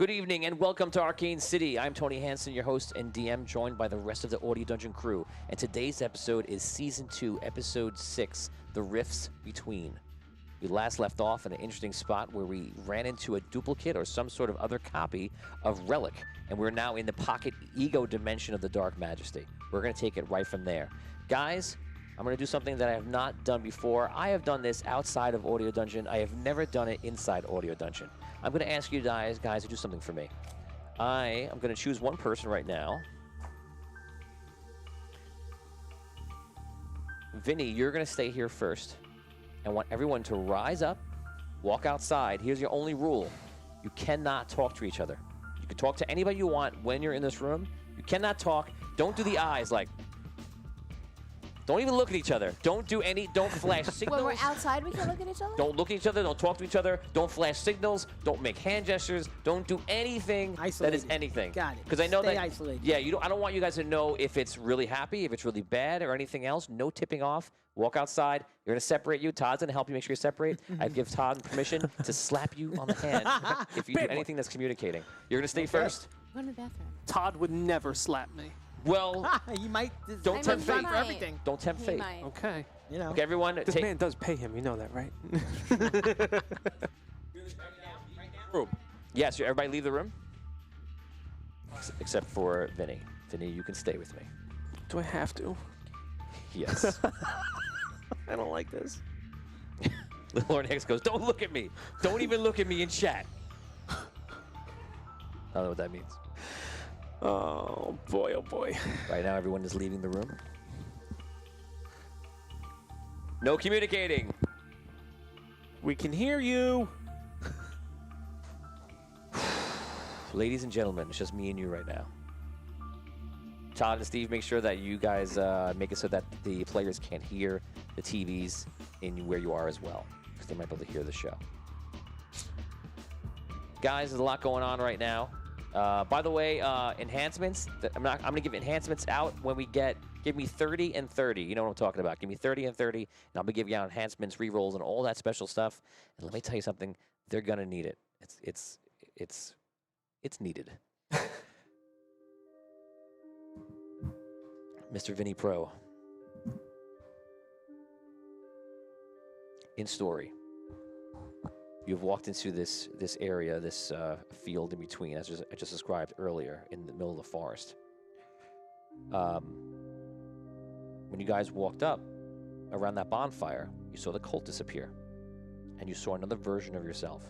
Good evening and welcome to Arcane City. I'm Tony Hansen, your host and DM, joined by the rest of the Audio Dungeon crew. And today's episode is Season 2, Episode 6, The Rifts Between. We last left off in an interesting spot where we ran into a duplicate or some sort of other copy of Relic, and we're now in the pocket ego dimension of the Dark Majesty. We're going to take it right from there. Guys, I'm going to do something that I have not done before. I have done this outside of Audio Dungeon. I have never done it inside Audio Dungeon. I'm going to ask you guys to do something for me. I am going to choose one person right now. Vinny, you're going to stay here first. I want everyone to rise up, walk outside. Here's your only rule. You cannot talk to each other. You can talk to anybody you want when you're in this room. You cannot talk. Don't do the eyes like... Don't even look at each other. Don't flash signals. When we're outside, we can look at each other? Don't look at each other. Don't talk to each other. Don't flash signals. Don't make hand gestures. Don't do anything that is anything. Got it. Because I know Stay that... isolated. Yeah, I don't want you guys to know if it's really happy, if it's really bad, or anything else. No tipping off. Walk outside. You're going to separate you. Todd's going to help you make sure you separate. I give Todd permission to slap you on the hand if you do anything that's communicating. You're going to stay first? Go in the bathroom. Todd would never slap me. Well, you might. Don't tempt fate. For everything. Don't tempt fate. Okay. You know. Okay, everyone. This man does pay him. You know that, right? Room. Yes, everybody leave the room. Except for Vinny. Vinny, you can stay with me. Do I have to? Yes. I don't like this. Lord Hicks goes, don't look at me. Don't even look at me in chat. I don't know what that means. Oh, boy, oh, boy. Right now, everyone is leaving the room. No communicating. We can hear you. Ladies and gentlemen, it's just me and you right now. Todd and Steve, make sure that you guys make it so that the players can't hear the TVs in where you are as well, because they might be able to hear the show. Guys, there's a lot going on right now. By the way, enhancements. I'm going to give enhancements out when we give me 30 and 30. You know what I'm talking about. Give me 30 and 30, and I'm going to give you out enhancements, rerolls, and all that special stuff. And let me tell you something. They're going to need it. It's needed. Mr. Vinny Pro. In story. You've walked into this area, this field in between, as I just described earlier, in the middle of the forest. When you guys walked up around that bonfire, you saw the cult disappear, and you saw another version of yourself.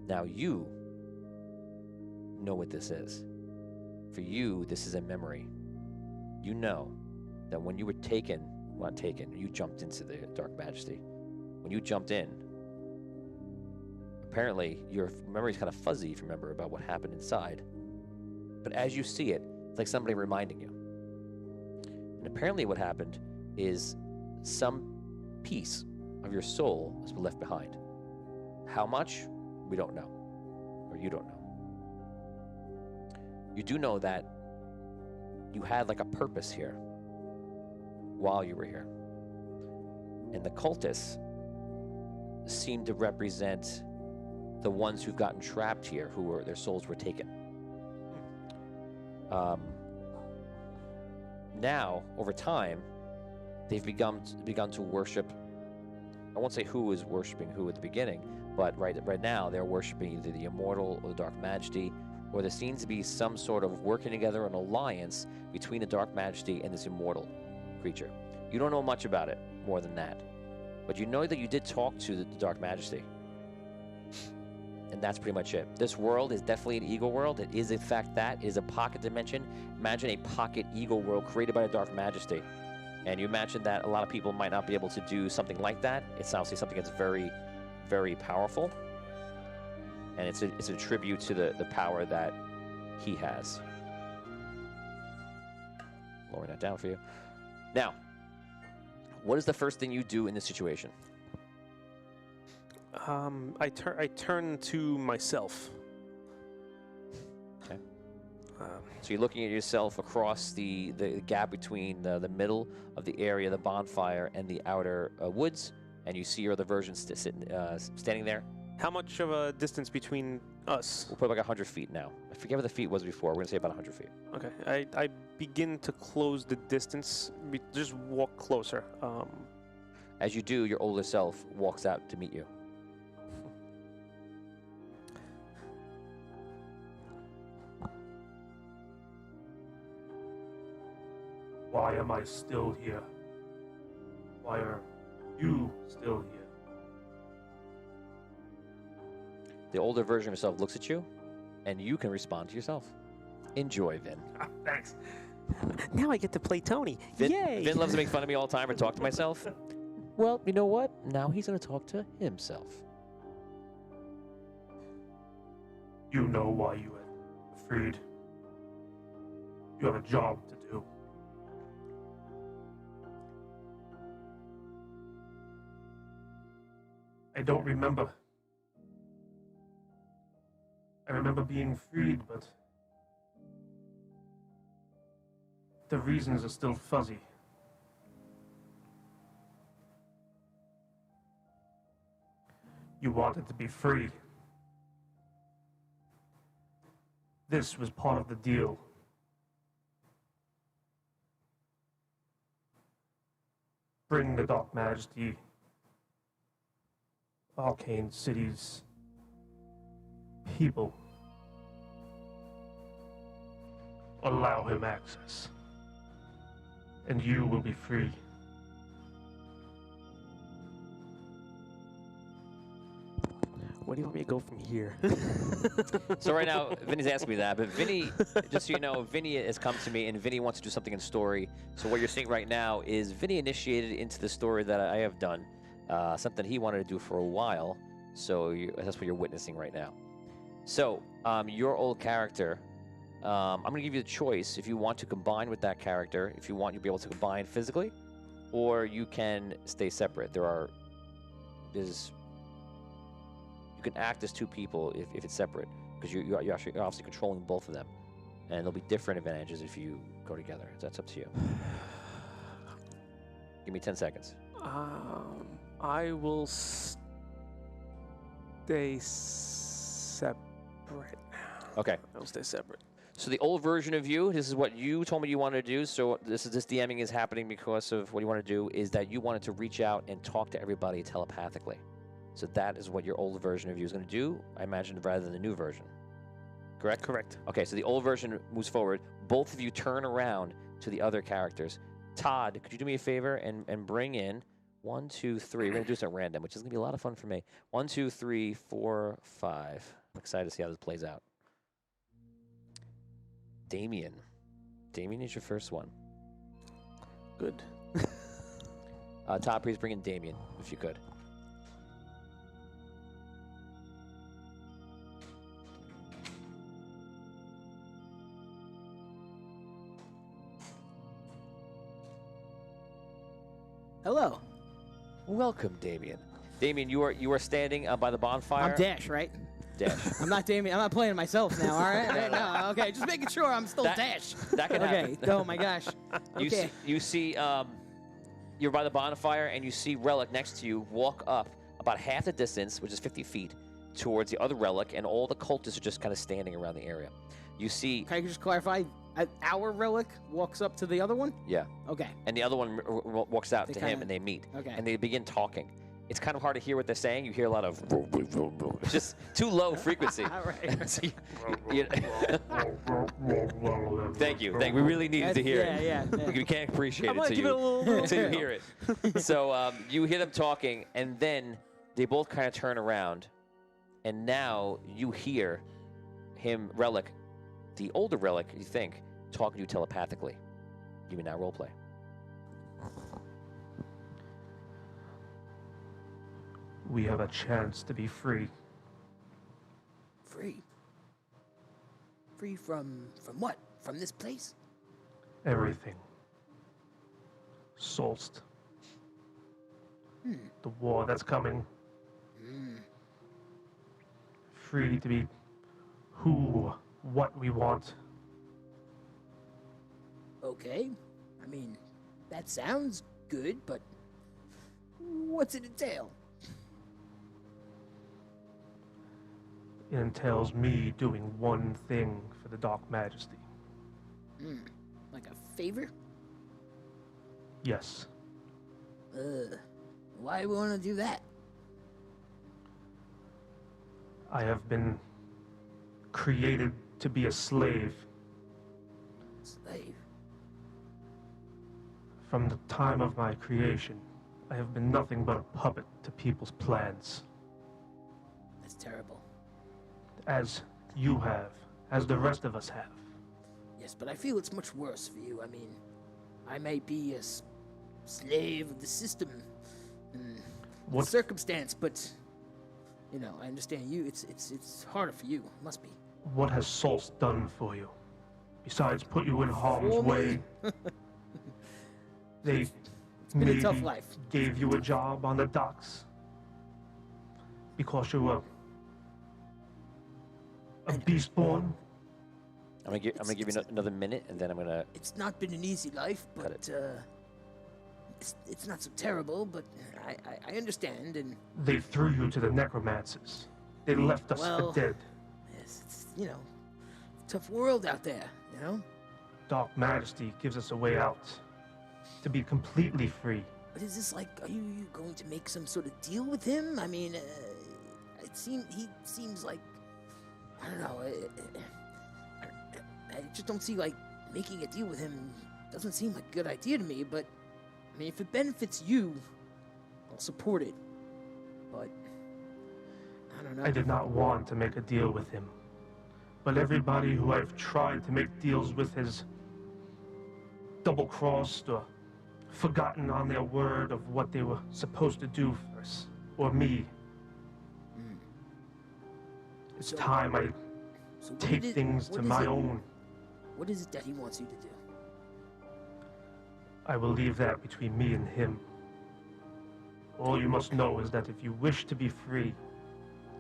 Now you know what this is. For you, this is a memory. You know that when you were you jumped into the Dark Majesty. When you jumped in, apparently, your memory's kind of fuzzy, if you remember, about what happened inside. But as you see it, it's like somebody reminding you. And apparently what happened is some piece of your soul has been left behind. How much? We don't know. Or you don't know. You do know that you had like a purpose here while you were here. And the cultists seem to represent the ones who've gotten trapped here, their souls were taken. Now, over time, they've begun to worship. I won't say who was worshiping who at the beginning, but right now they're worshiping either the Immortal or the Dark Majesty, or there seems to be some sort of working together, an alliance between the Dark Majesty and this immortal creature. You don't know much about it more than that, but you know that you did talk to the Dark Majesty. And that's pretty much it. This world is definitely an ego world. It is, in fact, that. It is a pocket dimension. Imagine a pocket ego world created by the Dark Majesty. And you imagine that a lot of people might not be able to do something like that. It's obviously something that's very, very powerful. And it's a tribute to the power that he has. Lowering that down for you. Now, what is the first thing you do in this situation? I turn to myself. Okay. So you're looking at yourself across the gap between the middle of the area, the bonfire, and the outer woods, and you see your other version standing there. How much of a distance between us? We'll put like 100 feet now. I forget what the feet was before. We're gonna say about 100 feet. Okay, I begin to close the distance. Just walk closer. As you do, your older self walks out to meet you. Why am I still here? Why are you still here? The older version of yourself looks at you, and you can respond to yourself. Enjoy, Vin. Thanks. Now I get to play Tony. Vin, Yay! Vin loves to make fun of me all the time and talk to myself. Well, you know what? Now he's going to talk to himself. You know why you are freed. You have a job to do. I don't remember. I remember being freed, but the reasons are still fuzzy. You wanted to be free. This was part of the deal. Bring the Dark Majesty, Arcane City's people. Allow him access, and you will be free. Where do you want me to go from here? So right now, Vinny's asking me that, but Vinny, just so you know, Vinny has come to me, and Vinny wants to do something in story. So what you're seeing right now is Vinny initiated into the story that I have done, something he wanted to do for a while. So that's what you're witnessing right now. So your old character, I'm going to give you the choice if you want to combine with that character. If you want, you'll be able to combine physically, or you can stay separate. You can act as two people if it's separate, because you're obviously controlling both of them, and there'll be different advantages if you go together. That's up to you. Give me 10 seconds. I will stay separate. Okay. I'll stay separate. So the old version of you, this is what you told me you wanted to do. So this DMing is happening because of what you want to do is that you wanted to reach out and talk to everybody telepathically. So that is what your old version of you is going to do, I imagine, rather than the new version. Correct? Correct. Okay, so the old version moves forward. Both of you turn around to the other characters. Todd, could you do me a favor and bring in 1, 2, 3. We're going to do this at random, which is going to be a lot of fun for me. 1, 2, 3, 4, 5. I'm excited to see how this plays out. Damien. Damien is your first one. Good. Todd, please bring in Damien, if you could. Hello. Welcome, Damien. Damien, you are standing by the bonfire. I'm Dash, right? Dash. I'm not Damien. I'm not playing myself now, all right? No, okay, just making sure I'm still Dash. That can okay. happen. Oh, my gosh. Okay. You see you're by the bonfire, and you see Relic next to you walk up about half the distance, which is 50 feet, towards the other Relic, and all the cultists are just kind of standing around the area. You see... Can I just clarify? Our Relic walks up to the other one? Yeah. Okay. And the other one walks out to him, and they meet. Okay. And they begin talking. It's kind of hard to hear what they're saying. You hear a lot of... It's just too low frequency. All right. So Thank you. We really needed to hear it. Yeah. We can't appreciate I'm it gonna give it a little until you hear it. So you hear them talking, and then they both kind of turn around, and now you hear him, Relic, the older Relic, you think, talking to you telepathically. Give me now roleplay. We have a chance to be free. Free? Free from what? From this place? Everything. Solst. The war that's coming. Free to be what we want. Okay. I mean, that sounds good, but what's it entail? It entails me doing one thing for the Dark Majesty. Like a favor? Yes. Why we want to do that? I have been created to be a slave. Slave. From the time of my creation, I have been nothing but a puppet to people's plans. That's terrible. As you have, as the rest of us have. Yes, but I feel it's much worse for you. I mean, I might be a slave of the system and What- circumstance, but you know, I understand you. It's harder for you. It must be. What has Solst done for you? Besides put you in harm's For me? way, they It's been a tough maybe life. gave you a job on the docks because you were a beastborn. I'm gonna give you another minute, and then I'm gonna. It's not been an easy life, Cut but it's not so terrible. But I understand, and They threw you to the necromancers. They left us Well- for dead. it's you know, tough world out there. You know. Dark Majesty gives us a way out. To be completely free. But is this like, are you going to make some sort of deal with him? I mean, he seems like, I don't know. I just don't see like making a deal with him. Doesn't seem like a good idea to me. But I mean, if it benefits you, I'll support it. But I don't know. I did not want to make a deal with him. But everybody who I've tried to make deals with has double-crossed or forgotten on their word of what they were supposed to do for us, or me. It's So- time I So what take is- things what to is my it- own. What is it that he wants you to do? I will leave that between me and him. All you must know is that if you wish to be free,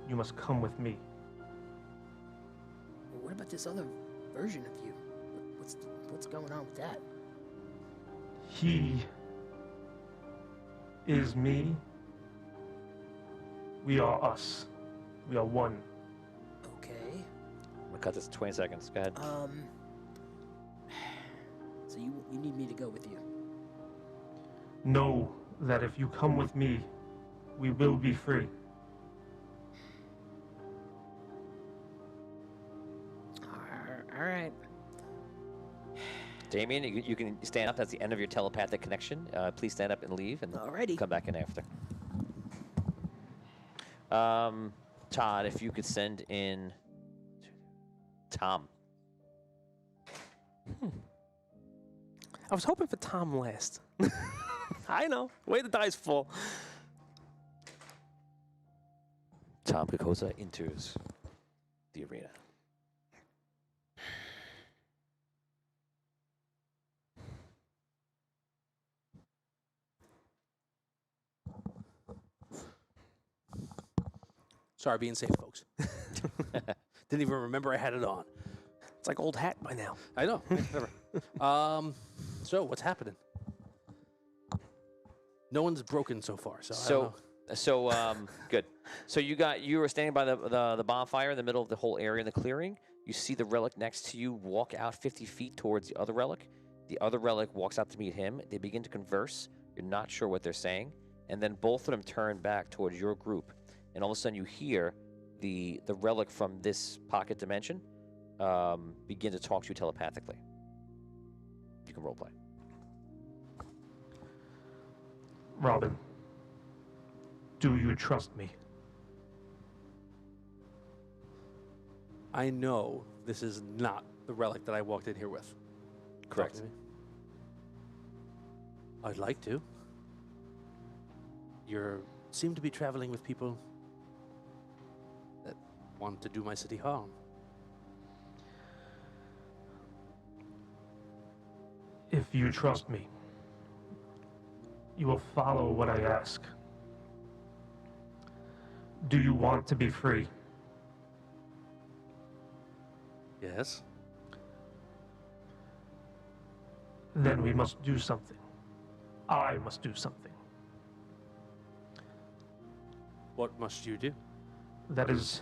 you must come with me. Well, what about this other version of you? What's going on with that? He is me. We are us. We are one. Okay. I'm gonna cut this 20 seconds. Go ahead. So you need me to go with you? Know that if you come with me, we will be free. All right. Damien, you can stand up. That's the end of your telepathic connection. Please stand up and leave, and Alrighty. come back in after. Todd, if you could send in Tom. I was hoping for Tom last. I know. Way the dice fall. Tom Kokoza enters the arena. Sorry, being safe, folks. Didn't even remember I had it on. It's like old hat by now. I know. Whatever. So what's happening? No one's broken so far, so I don't know. Good. So you were standing by the bonfire in the middle of the whole area in the clearing. You see the relic next to you walk out 50 feet towards the other relic. The other relic walks out to meet him. They begin to converse. You're not sure what they're saying. And then both of them turn back towards your group. And all of a sudden you hear the relic from this pocket dimension begin to talk to you telepathically. You can roleplay. Robin, do you trust me? I know this is not the relic that I walked in here with. Correct. Talk to me. I'd like to. You seem to be traveling with people that want to do my city harm. If you trust me, you will follow what I ask. Do you want to be free? Yes? Then we must do something. I must do something. What must you do? That is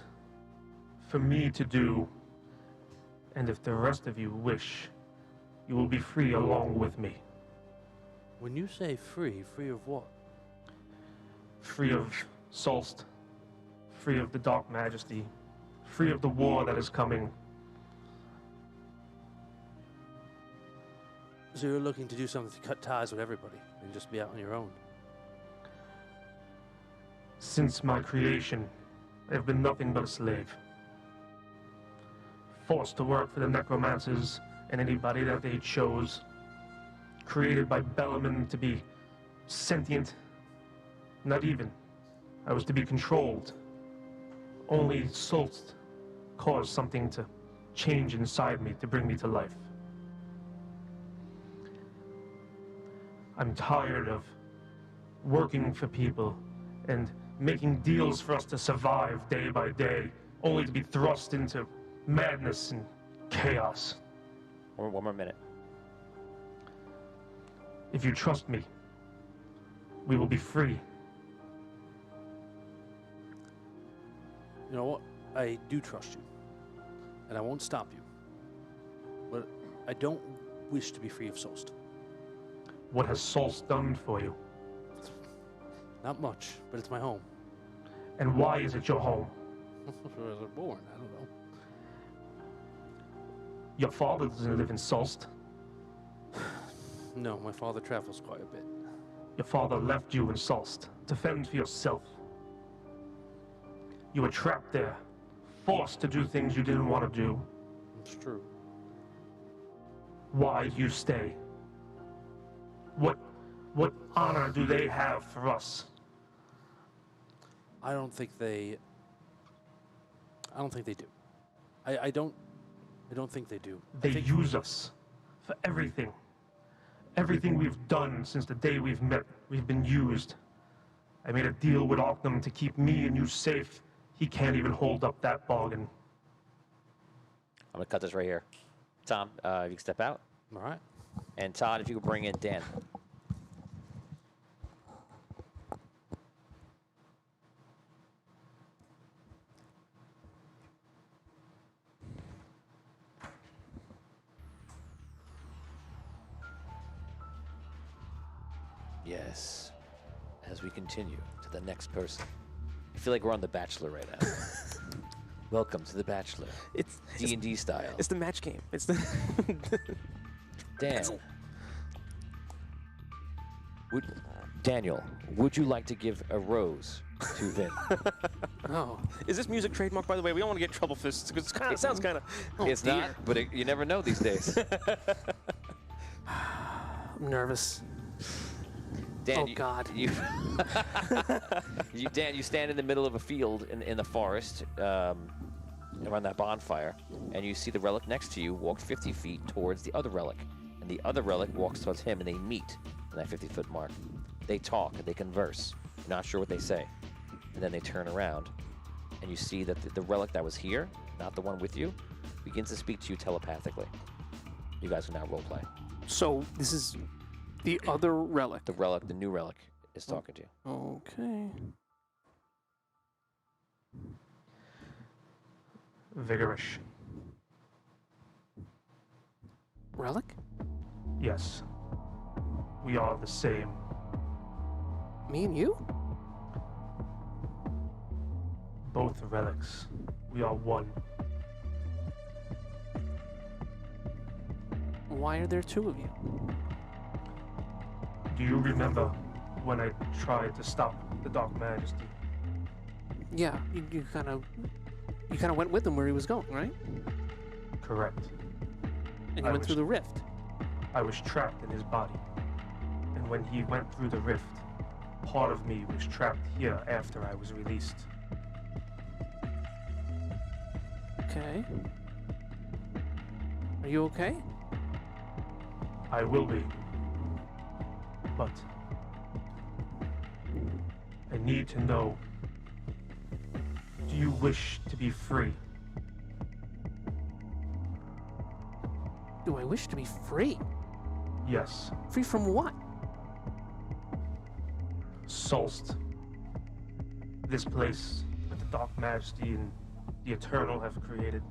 for me to do, and if the rest of you wish, you will be free along with me. When you say free, free of what? Free of Solst, free of the Dark Majesty, free of the war that is coming. So you're looking to do something to cut ties with everybody and just be out on your own? Since my creation, I have been nothing but a slave. Forced to work for the necromancers and anybody that they chose. Created by Bellaman to be sentient. Not even. I was to be controlled. Only Solst caused something to change inside me to bring me to life. I'm tired of working for people and making deals for us to survive day by day, only to be thrust into madness and chaos. One more minute. If you trust me, we will be free. You know what? I do trust you. And I won't stop you. But I don't wish to be free of Solst. What has Solst done for you? Not much, but it's my home. And why is it your home? Where was I born? I don't know. Your father doesn't live in Solst. No, my father travels quite a bit. Your father left you in Solst to fend for yourself. You were trapped there, forced to do things you didn't want to do. It's true. Why do you stay? What honor do they have for us? I don't think they do. I don't think they do. They use us for everything. Everything we've done since the day we've met, we've been used. I made a deal with Ockham to keep me and you safe. He can't even hold up that bargain. I'm gonna cut this right here. Tom, if you can step out. All right. And Todd, if you could bring in Dan. Yes. As we continue to the next person. I feel like we're on The Bachelor right now. Welcome to The Bachelor. It's D&D style. It's the match game. It's the Dan. Daniel, would you like to give a rose to Vin? Oh, is this music trademark, by the way? We don't want to get in trouble for this because it sounds kind of. It's not, but you never know these days. I'm nervous. Dan, Oh, God. Dan, you stand in the middle of a field in the forest around that bonfire, and you see the relic next to you walk 50 feet towards the other relic, and the other relic walks towards him, and they meet in that 50-foot mark. They talk, they converse. You're not sure what they say, and then they turn around, and you see that the relic that was here, not the one with you, begins to speak to you telepathically. You guys can now roleplay. So this is the other relic. The relic, the new relic, is talking to you. Okay. Vigorish. Relic? Yes. We are the same. Me and you? Both relics. We are one. Why are there two of you? Do you remember when I tried to stop the Dark Majesty? Yeah, you kind of went with him where he was going, right? Correct. And you went through the rift. I was trapped in his body. And when he went through the rift, part of me was trapped here after I was released. Okay. Are you okay? I will be. But I need to know, do you wish to be free? Do I wish to be free? Yes. Free from what? Solst. This place with the Dark Majesty and the Eternal have created.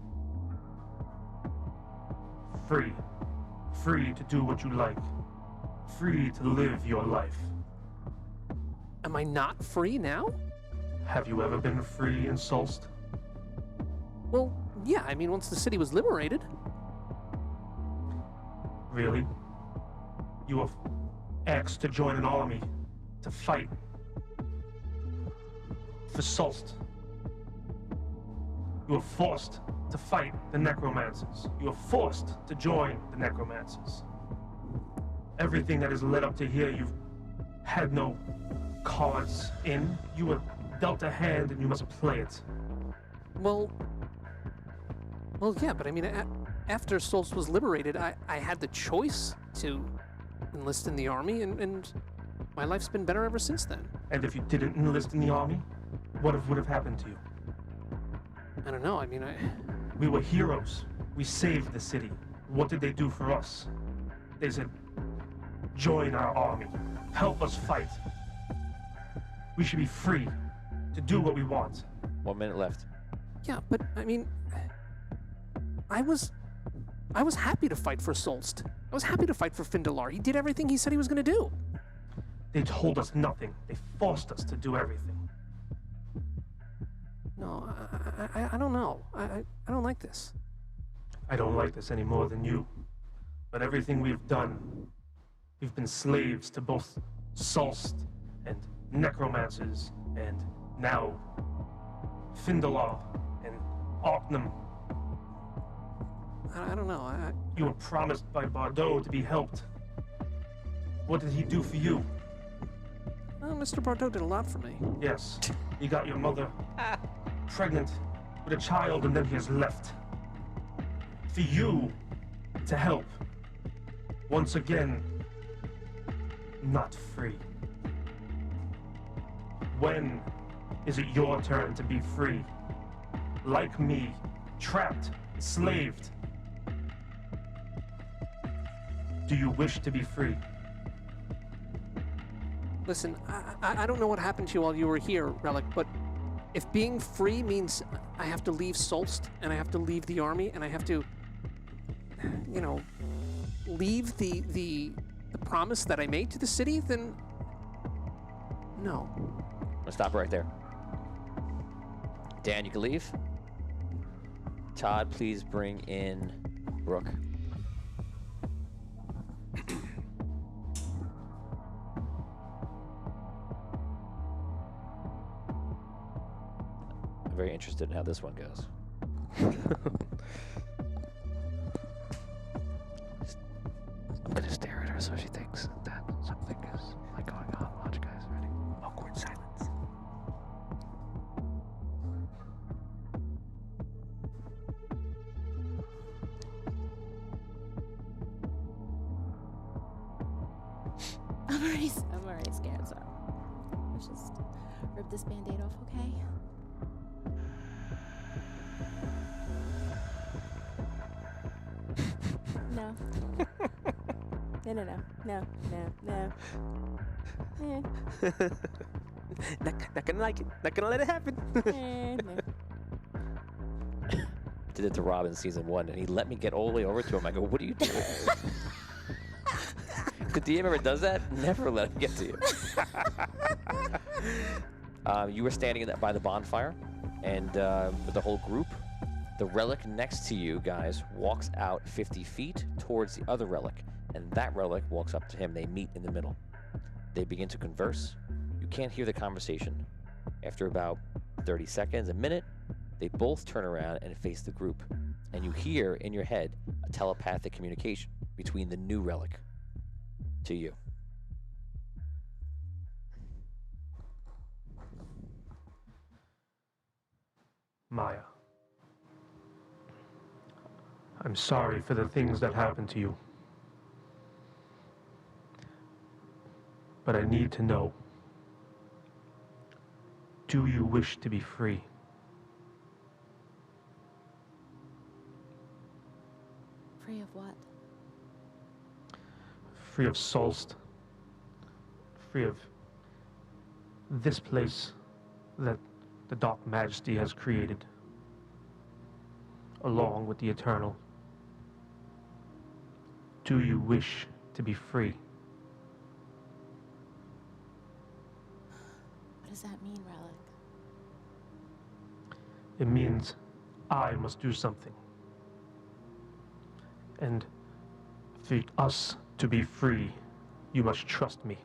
Free. Free to do what you like. Free to live your life. Am I not free now? Have you ever been free in Solst? Well, yeah, I mean, once the city was liberated. Really? You were asked to join an army, to fight. For Solst. You were forced to fight the necromancers. You were forced to join the necromancers. Everything that has led up to here, you've had no cards in. You were dealt a hand and you must play it. Well, yeah, but I mean, after Solst was liberated, I had the choice to enlist in the army, and my life's been better ever since then. And if you didn't enlist in the army, what would have happened to you? I don't know, I mean, We were heroes. We saved the city. What did they do for us? They said, join our army. Help us fight. We should be free to do what we want. 1 minute left. Yeah, but I mean, I was happy to fight for Solst. I was happy to fight for Findalar. He did everything he said he was going to do. They told us nothing. They forced us to do everything. No, I don't know. I don't like this. I don't like this any more than you. But everything we've done, we've been slaves to both Solst and necromancers, and now Findalar and Arknum. I don't know. You were promised by Bardot to be helped. What did he do for you? Well, Mr. Bardot did a lot for me. Yes, he got your mother pregnant with a child and then he has left. For you to help. Once again, not free. When is it your turn to be free? Like me, trapped, enslaved. Do you wish to be free? Listen, I don't know what happened to you while you were here, Relic, but if being free means I have to leave Solst, and I have to leave the army, and I have to, you know, leave the promise that I made to the city, then no. I'm gonna stop right there. Dan, you can leave. Todd, please bring in Brooke. I'm very interested in how this one goes. I'm gonna stare at her so she thinks that something is like going on. Watch, guys. Ready? Awkward silence. I'm already scared, so let's just rip this band-aid off, okay? No. No. Not gonna like it. Not gonna let it happen. No. Did it to Rob in season 1, and he let me get all the way over to him. I go, what are you doing? The DM ever does that? Never let him get to you. You were standing by the bonfire, and with the whole group, the relic next to you guys walks out 50 feet towards the other relic, and that relic walks up to him. They meet in the middle. They begin to converse. You can't hear the conversation. After about 30 seconds, a minute, they both turn around and face the group, and you hear in your head a telepathic communication between the new relic to you. Maya. I'm sorry for the things that happened to you. But I need to know, do you wish to be free? Free of what? Free of Solst. Free of this place that the Dark Majesty has created. along with the Eternal. Do you wish to be free? What does that mean, Relic? It means I must do something. And for us to be free, you must trust me.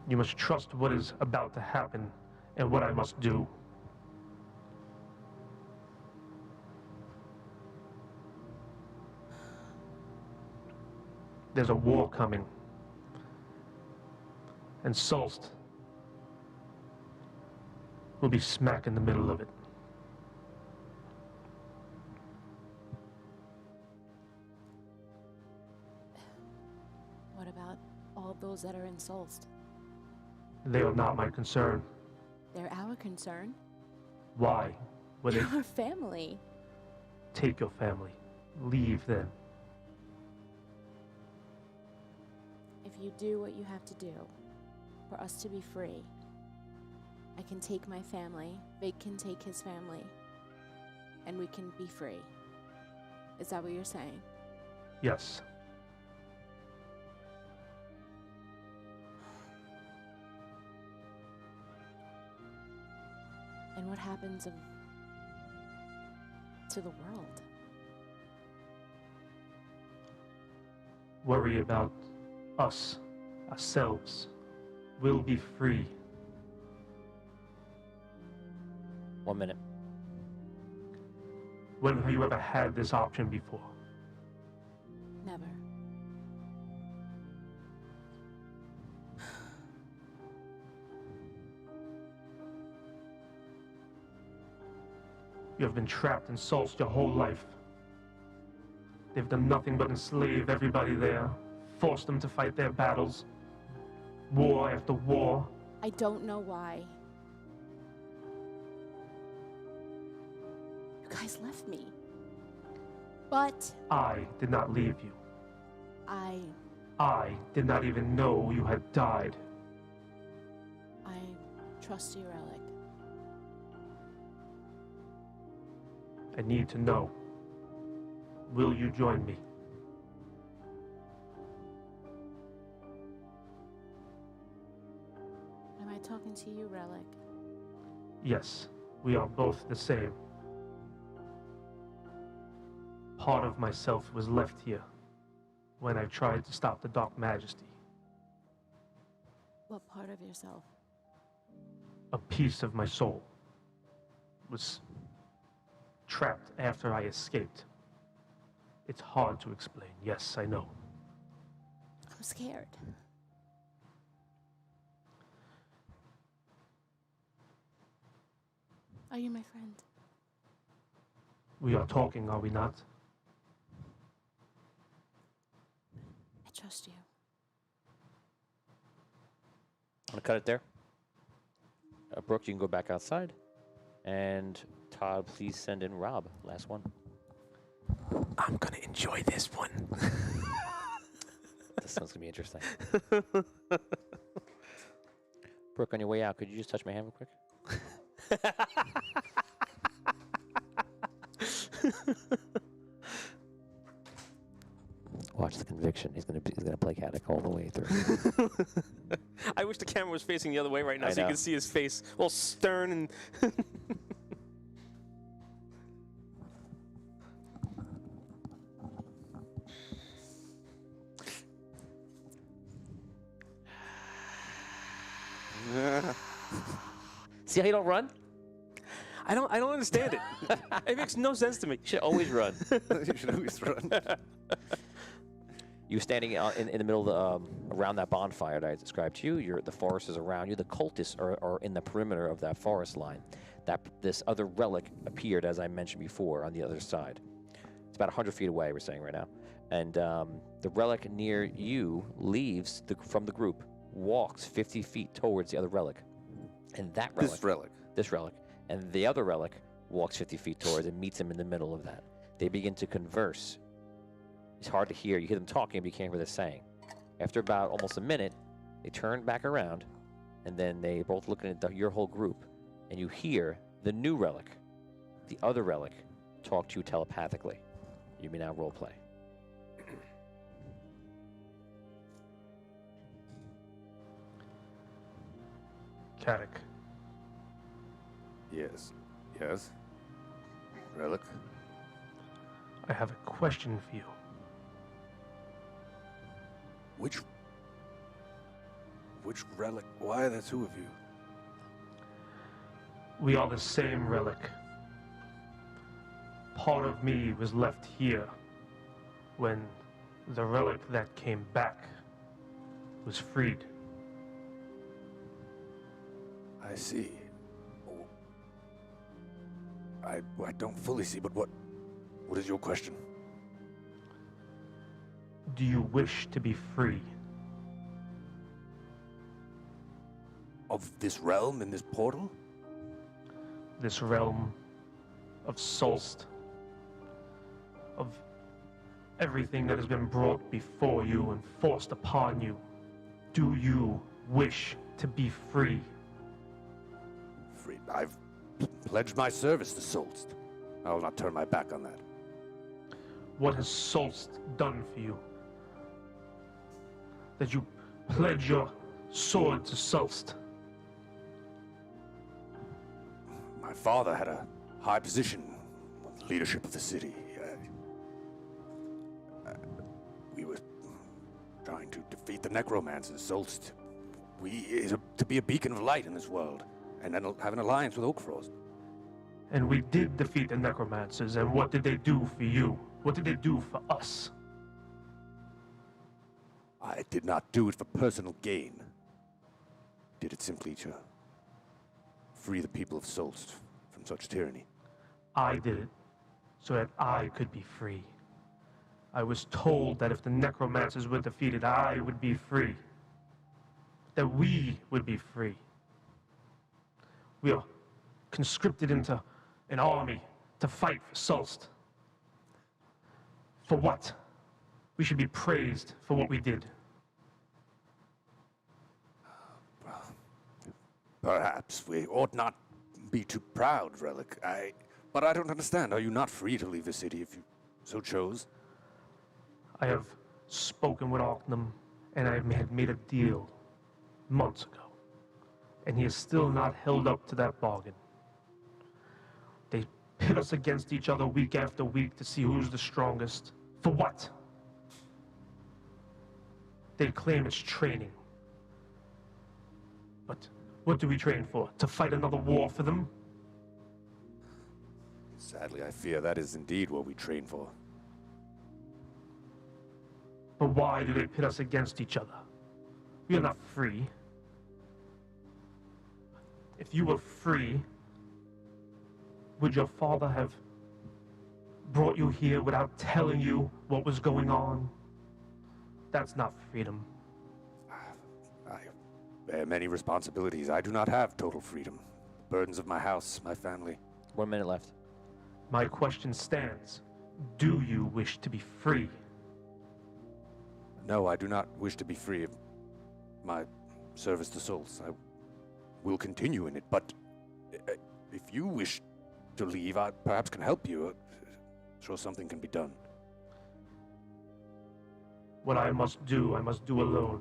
You must trust what is about to happen and what I must do. There's a war coming. And Solst will be smack in the middle of it. What about all those that are in Solst? They are not my concern. They're our concern. Why? Would they Our family. take your family? Leave then. If you do what you have to do for us to be free, I can take my family, Vig can take his family, and we can be free. Is that what you're saying? Yes. And what happens to the world? Worry about us, ourselves. We'll be free. 1 minute. When have you ever had this option before? Never. You have been trapped in Solst your whole life. They've done nothing but enslave everybody there, force them to fight their battles, war after war. I don't know why. You guys left me. But I did not leave you. I did not even know you had died. trust you, Relic. I need to know. Will you join me? Am I talking to you, Relic? Yes, we are both the same. Part of myself was left here when I tried to stop the Dark Majesty. What part of yourself? A piece of my soul was trapped after I escaped. It's hard to explain. Yes, I know. I'm scared. Are you my friend? We are talking, are we not? I trust you. I'm gonna cut it there. Brooke, you can go back outside. And Todd, please send in Rob. Last one. I'm gonna enjoy this one. This one's gonna be interesting. Brooke, on your way out, could you just touch my hand real quick? Watch the conviction. He's gonna play Caddick all the way through. I wish the camera was facing the other way right now I so you know. can see his face all stern and. See how you don't run? I don't understand it. It makes no sense to me. You should always run. You should always run. You were standing in the middle of around that bonfire that I described to you. The forest is around you. The cultists are in the perimeter of that forest line. This other relic appeared, as I mentioned before, on the other side. It's about 100 feet away, we're saying right now. And the relic near you leaves from the group, walks 50 feet towards the other relic. And that relic. This relic. And the other relic walks 50 feet towards and meets him in the middle of that. They begin to converse. It's hard to hear. You hear them talking, but you can't hear what they're saying. After about almost a minute, they turn back around, and then they both looking at your whole group, and you hear The new relic, the other relic, talk to you telepathically. You may now role play. Caddick, Yes. Yes? Relic? I have a question for you. Which relic? Why are there two of you? We are the same relic. Part of me was left here when the relic that came back was freed. I see. I don't fully see, but what is your question? Do you wish to be free? Of this realm and this portal? This realm of Solst, of everything that has been brought before you and forced upon you. Do you wish to be free? Free. I've pledged my service to Solst. I will not turn my back on that. What has Solst done for you? That you pledge your sword to Solst? My father had a high position with the leadership of the city. We were trying to defeat the necromancers. Solst, to be a beacon of light in this world, and then have an alliance with Oakfrost. And we did defeat the necromancers, and what did they do for you? What did they do for us? I did not do it for personal gain. Did it simply to free the people of Solst from such tyranny. I did it so that I could be free. I was told that if the necromancers were defeated, I would be free. That we would be free. We are conscripted into an army to fight for Solst. For what? We should be praised for what we did. Perhaps we ought not be too proud, Relic. But I don't understand. Are you not free to leave the city if you so chose? I have spoken with Arknum, and I had made a deal months ago. And he is still not held up to that bargain. They pit us against each other week after week to see who's the strongest. For what? They claim it's training. But what do we train for? To fight another war for them? Sadly, I fear that is indeed what we train for. But why do they pit us against each other? We are not free. If you were free, would your father have brought you here without telling you what was going on? That's not freedom. I bear many responsibilities. I do not have total freedom. Burdens of my house, my family. 1 minute left. My question stands. Do you wish to be free? No, I do not wish to be free of my service to souls. I will continue in it, but if you wish to leave, I perhaps can help you. Sure, something can be done. What I must do alone.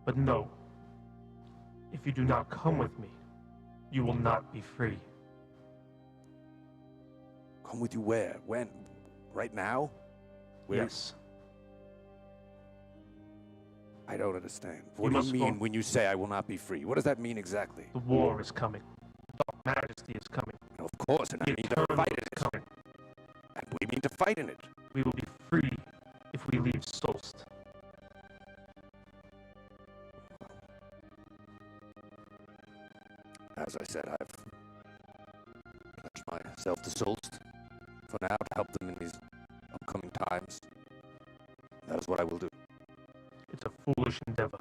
But no. If you do not come with me, you will not be free. Come with you where? When? Right now? Where? Yes. I don't understand. You What do must you mean go- when you say I will not be free? What does that mean exactly? The war is coming. Dark Majesty is coming. Of course, and I The mean to Eternal fight in is it. coming. And we mean to fight in it. We will be free if we leave Solst. As I said, I've pledged myself to Solst for now to help them in these upcoming times. That is what I will do. It's a foolish endeavor.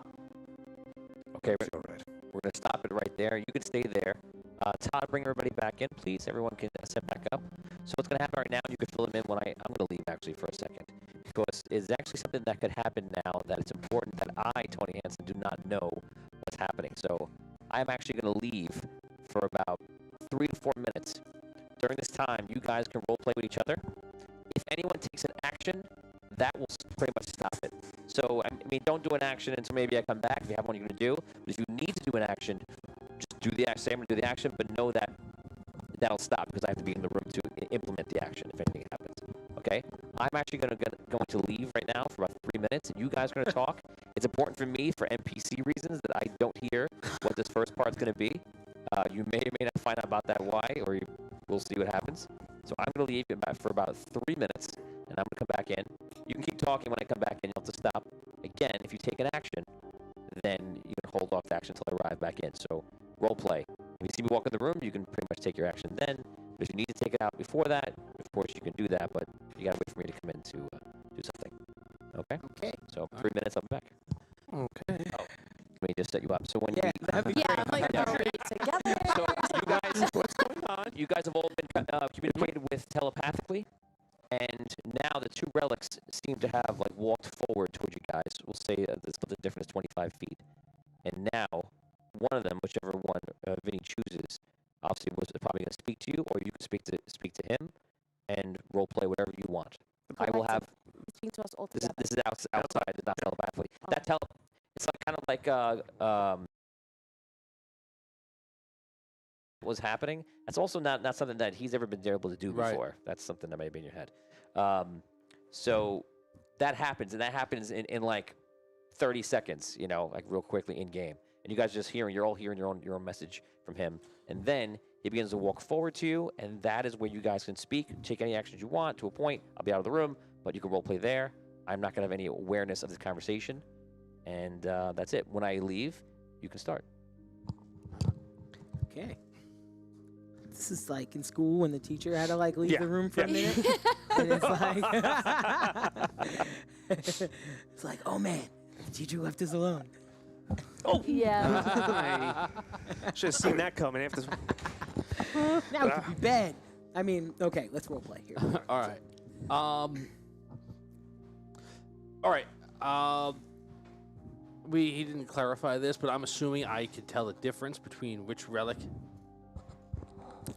Okay, It's all right. we're going to stop it right there. You can stay there. Todd, bring everybody back in, please. Everyone can step back up. So what's going to happen right now, you can fill them in when I'm going to leave actually for a second. Because it's actually something that could happen now that it's important that I, Tony Hansen, do not know what's happening. So I'm actually going to leave for about 3 3 to 4 minutes. During this time, you guys can role play with each other. If anyone takes an action, that will pretty much stop it. So, I mean, don't do an action until maybe I come back if you have one you're going to do. But if you need to do an action, just do the action. Say I'm going to do the action, but know that that'll stop because I have to be in the room to implement the action if anything happens. Okay? I'm actually going to leave right now for about 3 minutes, and you guys are going to talk. It's important for me, for NPC reasons, that I don't hear what this first part's going to be. You may or may not find out about that why, or we'll see what happens. So I'm going to leave you for about 3 minutes, and I'm going to come back in. You can keep talking when I come back in. You'll have to stop. Again, if you take an action, then you can hold off the action until I arrive back in. So role play. If you see me walk in the room, you can pretty much take your action then. But if you need to take it out before that, of course you can do that, but you got to wait for me to come in to do something. Okay? Okay. So 3 minutes, I'll be back. Okay. Let me just set you up. So when Yeah, you... that'd be Yeah, great. I'm like, Yeah. are we together? So you guys, what's going on? You guys have all been communicated with telepathically, and now the two relics seem to have like walked forward towards you guys. We'll say there's something different as 25 feet, and now one of them, whichever one Vinny chooses, obviously was probably going to speak to you, or you can speak to him, and role play whatever you want. I will have. Speaking to us all This is together. outside. It's not telepathically. Okay. It's like kind of like was happening. That's also not something that he's ever been able to do Right. before. That's something that might be in your head. So that happens, and that happens in like 30 seconds, you know, like real quickly in game. And you guys just you're all hearing your own message from him. And then he begins to walk forward to you, and that is where you guys can speak, take any actions you want to a point. I'll be out of the room, but you can role play there. I'm not going to have any awareness of this conversation. And that's it. When I leave, you can start. Okay. This is like in school when the teacher had to like leave Yeah, the room for a yeah. minute. And it's like it's like, oh man, the teacher left us alone. Yeah. Should have seen that coming. After Now it could be bad. I mean, okay, let's role play here. All right. All right. He didn't clarify this, but I'm assuming I can tell the difference between which relic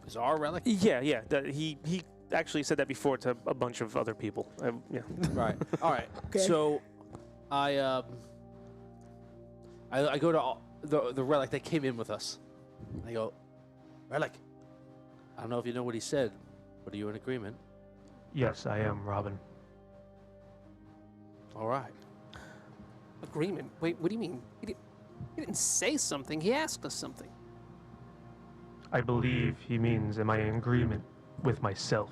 is our relic. yeah. He actually said that before to a bunch of other people. Yeah. Right. All right. Okay. So, I go to the relic that came in with us. I go, relic. I don't know if you know what he said, but are you in agreement? Yes, I am, Robin. All right. Agreement. Wait, what do you mean? He didn't say something. He asked us something. I believe he means, am I in agreement with myself?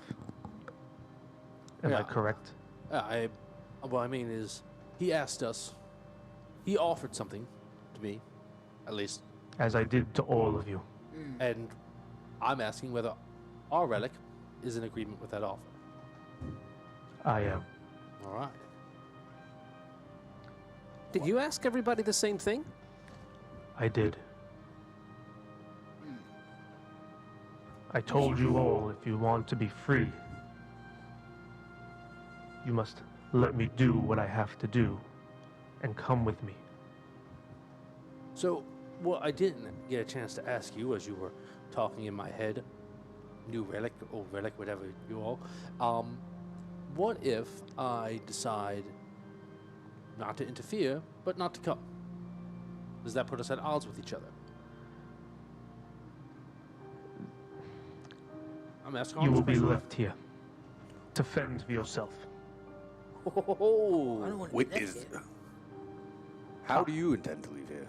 Am I Yeah. correct? What I mean is, he asked us. He offered something to me, at least, As I did to all of you. and I'm asking whether our relic is in agreement with that offer. I am. All right. Did you ask everybody the same thing? I did. I told you all, if you want to be free, you must let me do what I have to do and come with me. So, what I didn't get a chance to ask you as you were talking in my head, new relic, old relic, whatever you all, what if I decide not to interfere, but not to come? Does that put us at odds with each other? I'm asking You all will these be questions. left here to fend for yourself. I don't Oh, want to Wait, do that is. yet. How do you intend to leave here?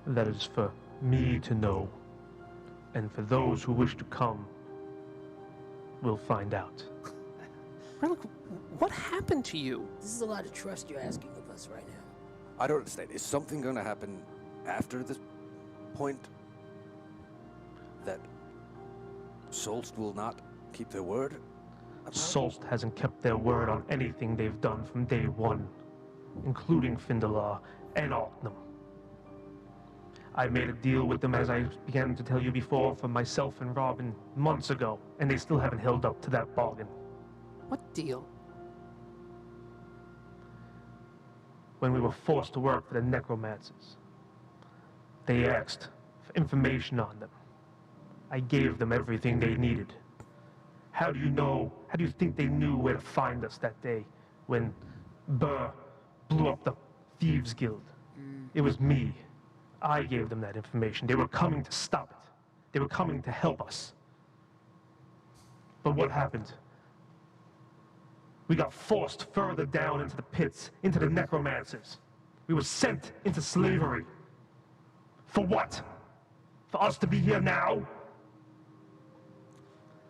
That is for me to know, and for those who wish to come, will find out. Relic, what happened to you? This is a lot of trust you're asking of us right now. I don't understand. Is something going to happen after this point that Solst will not keep their word? about? Solst hasn't kept their word on anything they've done from day one, including Findalar and Altnum. I made a deal with them, as I began to tell you before, for myself and Robin months ago, and they still haven't held up to that bargain. What deal? When we were forced to work for the necromancers, they asked for information on them, I gave them everything they needed. How do you think they knew where to find us that day when Burr blew up the Thieves Guild? It was me. I gave them that information. They were coming to stop it. They were coming to help us. But what happened? We got forced further down into the pits, into the necromancers. We were sent into slavery. For what? For us to be here now?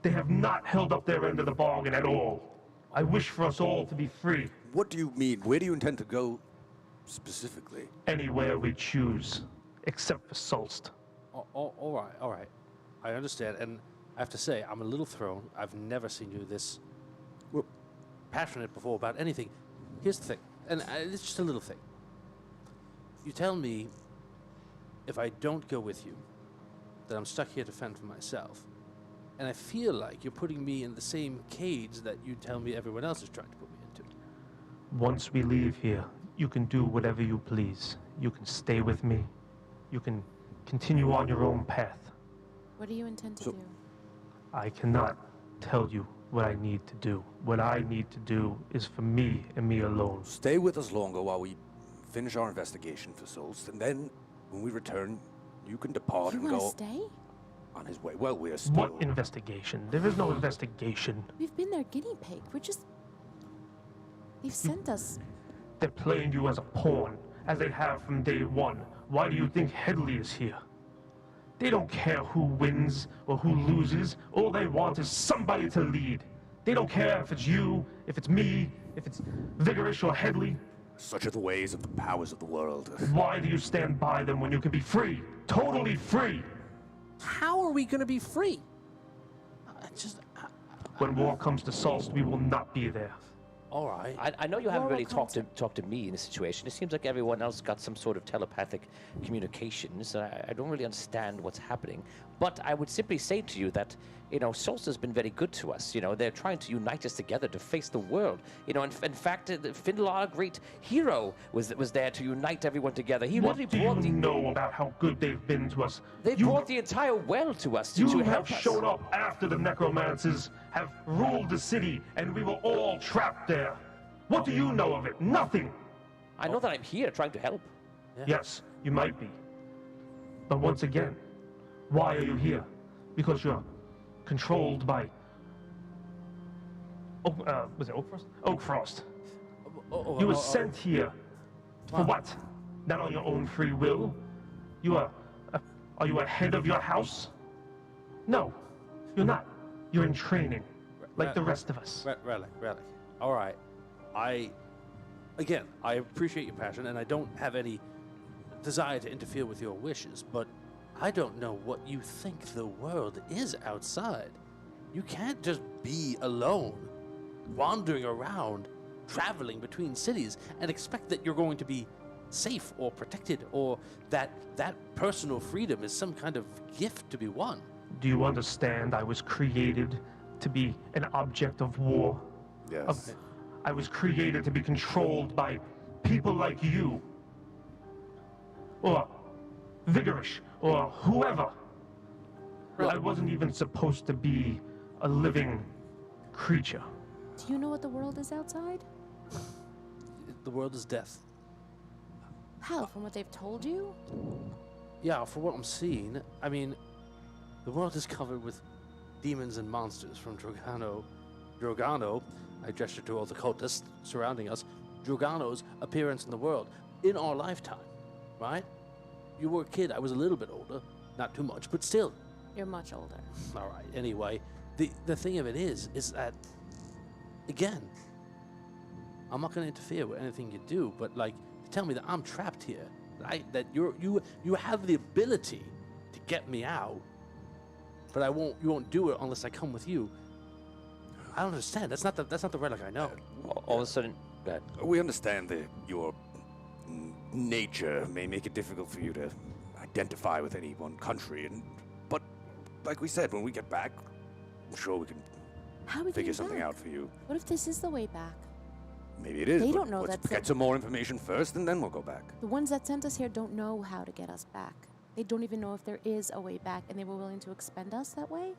They have not held up their end of the bargain at all. I wish for us all to be free. What do you mean? Where do you intend to go specifically? Anywhere we choose, except for Solst. All right. I understand, and I have to say, I'm a little thrown. I've never seen you this passionate before about anything. Here's the thing, and it's just a little thing. You tell me if I don't go with you, that I'm stuck here to fend for myself. And I feel like you're putting me in the same cage that you tell me everyone else is trying to put me into. Once we leave here, you can do whatever you please. You can stay with me. You can continue on your own path. What do you intend to do? I cannot tell you what I need to do. What I need to do is for me and me alone. Stay with us longer while we finish our investigation for Solst, and then when we return, you can depart You and want go to stay? on his way. Well, we're still... What investigation? There is no investigation. We've been their guinea pig. We're just... They've sent us. They're playing you as a pawn, as they have from day one. Why do you think Headley is here? They don't care who wins or who loses. All they want is somebody to lead. They don't care if it's you, if it's me, if it's Vigorish or Headley. Such are the ways of the powers of the world. Why do you stand by them when you can be free? Totally free! How are we going to be free? When war comes to Solst, we will not be there. All right. I know you haven't Moral really talked to me in this situation. It seems like everyone else got some sort of telepathic communications. I don't really understand what's happening. But I would simply say to you that, Solst has been very good to us. They're trying to unite us together to face the world. In fact, Findlar, our great hero, was there to unite everyone together. He What literally do brought you know about how good they've been to us? They brought the entire world to us to You help have us. shown up after the necromancers have ruled the city, and we were all trapped there. What do you know of it? Nothing. I know that I'm here trying to help. Yes, you might be. But once again, why are you here? Because you're controlled by... was it Oakfrost? Oakfrost. You were sent here for what? Not on your own free will? Are you ahead of your house? No, you're not. You're in training, like the rest of us. Relic. All right. I appreciate your passion, and I don't have any desire to interfere with your wishes, but I don't know what you think the world is outside. You can't just be alone, wandering around, traveling between cities, and expect that you're going to be safe or protected, or that personal freedom is some kind of gift to be won. Do you understand I was created to be an object of war? Yes. I was created to be controlled by people like you. Or Vigorish, or whoever. I wasn't even supposed to be a living creature. Do you know what the world is outside? The world is death. How? From what they've told you? Yeah, for what I'm seeing, I mean, the world is covered with demons and monsters from Drogano, I gesture to all the cultists surrounding us, Drogano's appearance in the world in our lifetime, right? You were a kid, I was a little bit older, not too much, but still. You're much older. All right, anyway, the thing of it is that, again, I'm not going to interfere with anything you do, but like, to tell me that I'm trapped here, that you have the ability to get me out, but you won't do it unless I come with you. I don't understand. That's not the relic I know. All of a sudden, go ahead. We understand that your nature may make it difficult for you to identify with any one country, but like we said, when we get back, I'm sure we can How are we figure getting something back? out for you. What if this is the way back? Maybe it is. They but don't know let's that's get it. some more information first, and then we'll go back. The ones that sent us here don't know how to get us back. They don't even know if there is a way back, and they were willing to expend us that way?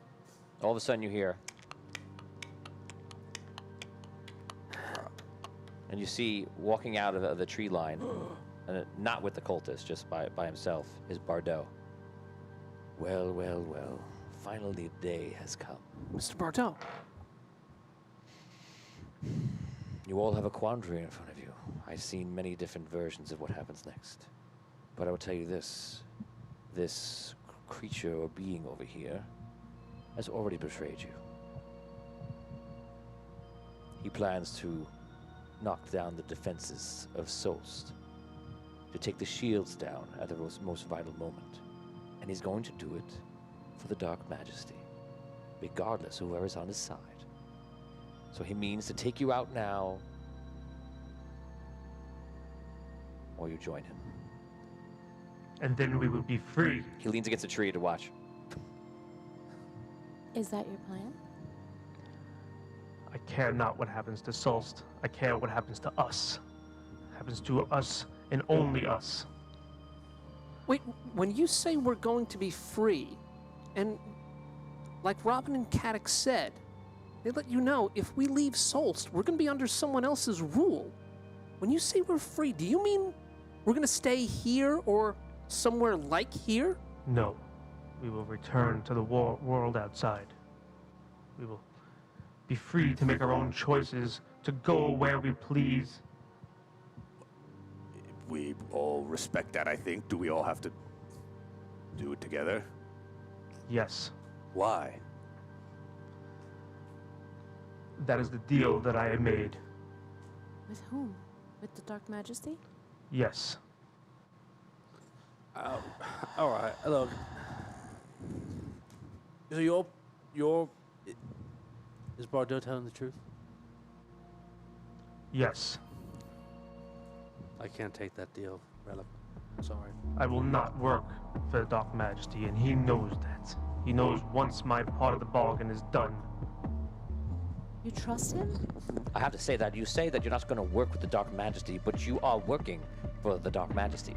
All of a sudden you hear, and you see walking out of the tree line, and not with the cultist, just by himself, is Bardot. Well, well, well. Finally, the day has come. Mr. Bardot. You all have a quandary in front of you. I've seen many different versions of what happens next. But I will tell you this. This creature or being over here has already betrayed you. He plans to knock down the defenses of Solst, to take the shields down at the most vital moment. And he's going to do it for the Dark Majesty, regardless of whoever is on his side. So he means to take you out now, or you join him. And then we will be free. He leans against a tree to watch. Is that your plan? I care not what happens to Solst. I care what happens to us. Happens to us and only us. Wait, when you say we're going to be free, and like Robin and Caddock said, they let you know if we leave Solst, we're going to be under someone else's rule. When you say we're free, do you mean we're going to stay here or somewhere like here? No. We will return to the world outside. We will be free to make our own choices, to go where we please. We all respect that, I think. Do we all have to do it together? Yes, Why? that is the deal that I have made. With whom? With the Dark Majesty? Yes. All right, look. So is Bardot telling the truth? Yes. I can't take that deal, Relic. Sorry. I will not work for the Dark Majesty, and he knows that. He knows once my part of the bargain is done. You trust him? I have to say that you say that you're not going to work with the Dark Majesty, but you are working for the Dark Majesty.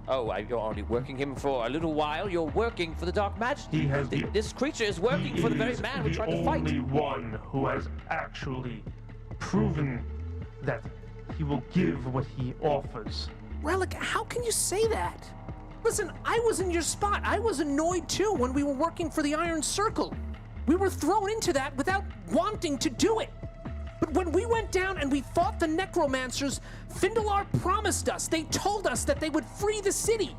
Oh, you're only working him for a little while. You're working for the Dark Majesty. He has This creature is working for the very man we're trying to fight. He is the only one who has actually proven that he will give what he offers. Relic, how can you say that? Listen, I was in your spot. I was annoyed too when we were working for the Iron Circle. We were thrown into that without wanting to do it. But when we went down and we fought the necromancers, Findalar promised us. They told us that they would free the city.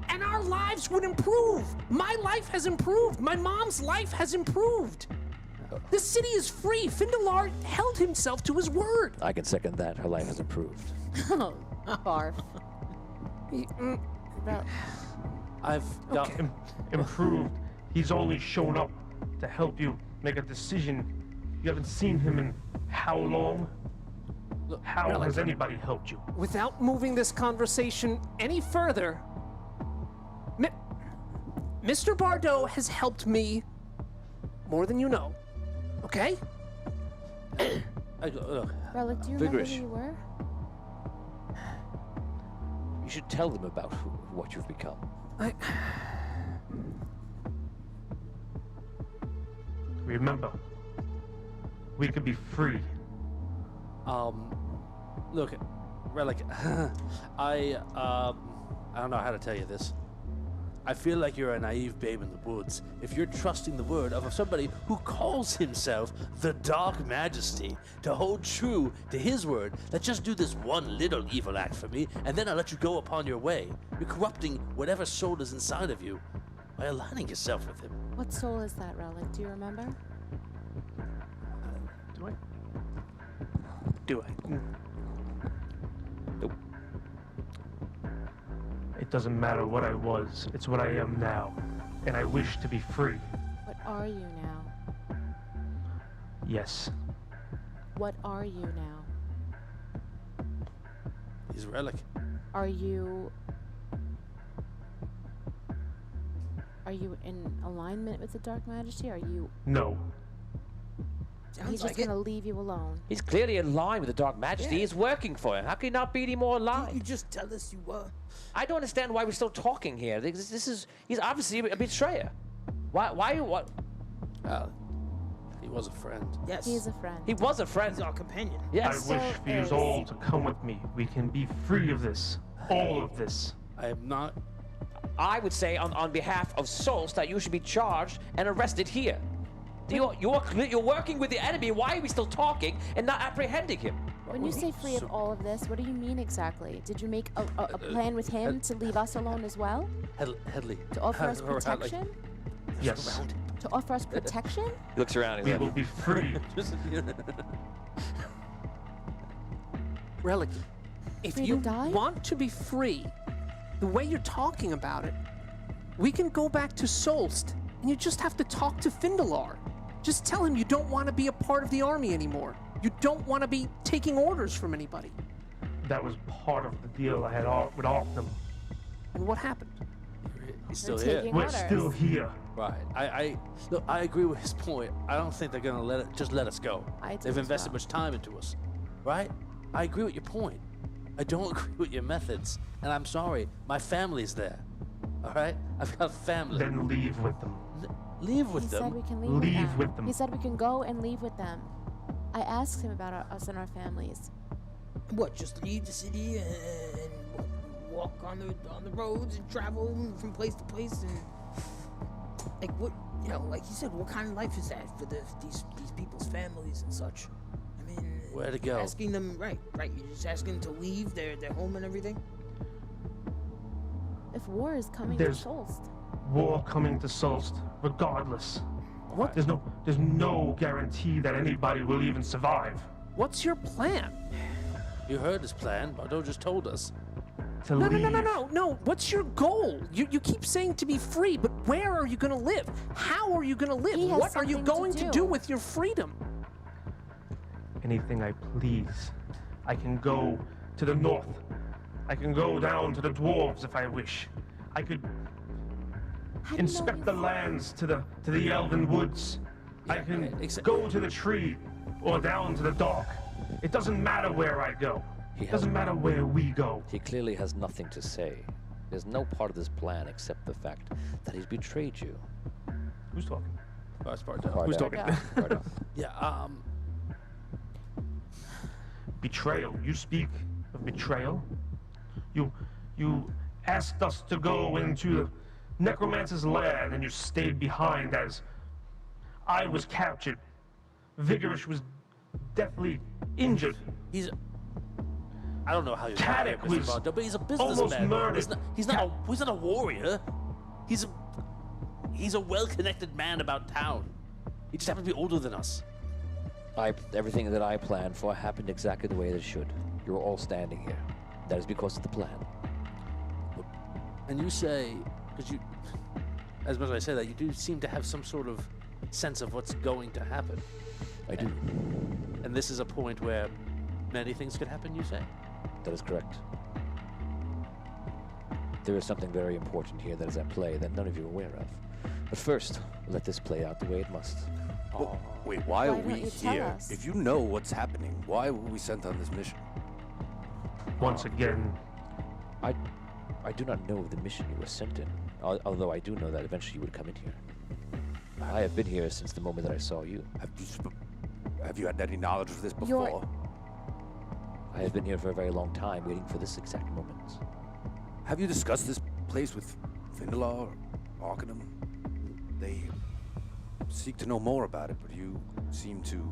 And our lives would improve. My life has improved. My mom's life has improved. The city is free. Findalar held himself to his word. I can second that. Her life has improved. Oh, barf. Well, I've got. Improved. He's only shown up to help you make a decision. You haven't seen him in how long? Look, How Relic. has anybody helped you? Without moving this conversation any further, Mr. Bardot has helped me more than you know. Okay? Look, Relic, do you remember Vigorish. who you were? You should tell them about what you've become. Remember, we could be free. look, Relic. I don't know how to tell you this. I feel like you're a naive babe in the woods if you're trusting the word of somebody who calls himself the Dark Majesty to hold true to his word that just do this one little evil act for me and then I'll let you go upon your way. You're corrupting whatever soul is inside of you by aligning yourself with him. What soul is that, Relic? Do you remember? Do I? Do I? Nope. It doesn't matter what I was. It's what I am now. And I wish to be free. What are you now? Yes. What are you now? He's Relic. Are you in alignment with the Dark Majesty? Are you... No. He's Sounds just like it. gonna leave you alone. He's clearly in line with the Dark Majesty. Yeah. He's working for him. How can he not be any more Didn't you aligned? just tell us you were? I don't understand why we're still talking here. He's obviously a betrayer. What? He was a friend. Yes. He's a friend. He was a friend. He's our companion. Yes. I wish for you is. all to come with me. We can be free of this. All of this. I am not. I would say on behalf of Solst that you should be charged and arrested here. You're working with the enemy. Why are we still talking and not apprehending him? When you say free of all of this, what do you mean exactly? Did you make a plan with him to leave us alone as well? Headley. To offer us Or, like, protection? Yes. around him. To offer us protection? He looks around. He's We like, will be free. Relic, if Free to you die? want to be free, the way you're talking about it, we can go back to Solst, and you just have to talk to Findalar. Just tell him you don't want to be a part of the army anymore. You don't want to be taking orders from anybody. That was part of the deal I had with Arkham. And what happened? He's still We're here. taking We're orders. still here. Right. Look, I agree with his point. I don't think they're gonna let us go. I do They've as invested well. much time into us, right? I agree with your point. I don't agree with your methods, and I'm sorry. My family's there. All right, I've got a family. Then leave with them. Leave He with said them. we can leave, Leave with them. He said we can go and leave with them. I asked him about us and our families. What? Just leave the city and walk on the roads and travel from place to place and like what? You know, like you said, what kind of life is that for these people's families and such? I mean, Where to go? asking them, right? You're just asking them to leave their home and everything. If war is coming There's- to Solst, War coming to Solst, regardless. What? There's no guarantee that anybody will even survive. What's your plan? You heard his plan. Bardo just told us. To No, leave. no. What's your goal? You keep saying to be free, but where are you going to live? How are you going to live? He has What are you something to going to do. do with your freedom? Anything I please. I can go to the north. I can go down to the dwarves if I wish. I could how do you know inspect the he's- lands to the elven woods. I can except- go to the tree or down to the dock. It doesn't matter where I go. He It has- doesn't matter where we go. He clearly has nothing to say. There's no part of this plan except the fact that he's betrayed you. Who's talking? That's Bardo. Who's talking? Bardo. Yeah. Betrayal. You speak of betrayal? You asked us to go into the necromancer's land and you stayed behind as I was captured. Vigorish was deathly injured. I don't know how you Caddick got here, Mr. was Bardo, but he's a almost businessman. murdered. He's not a warrior. He's a well-connected man about town. He just happens to be older than us. Everything that I planned for happened exactly the way that it should. You're all standing here. That is because of the plan. And you say, because you, as much as I say that, you do seem to have some sort of sense of what's going to happen. I do. And this is a point where many things could happen, you say? That is correct. There is something very important here that is at play that none of you are aware of. But first, let this play out the way it must. Well, wait, why are Why we don't you tell here? us? If you know what's happening, why were we sent on this mission? Once again, I do not know of the mission you were sent in, although I do know that eventually you would come in here. I have been here since the moment that I saw you. Have you had any knowledge of this You're- before? I have been here for a very long time, waiting for this exact moment. Have you discussed this place with Findalar or Arcanum? They seek to know more about it, but you seem to...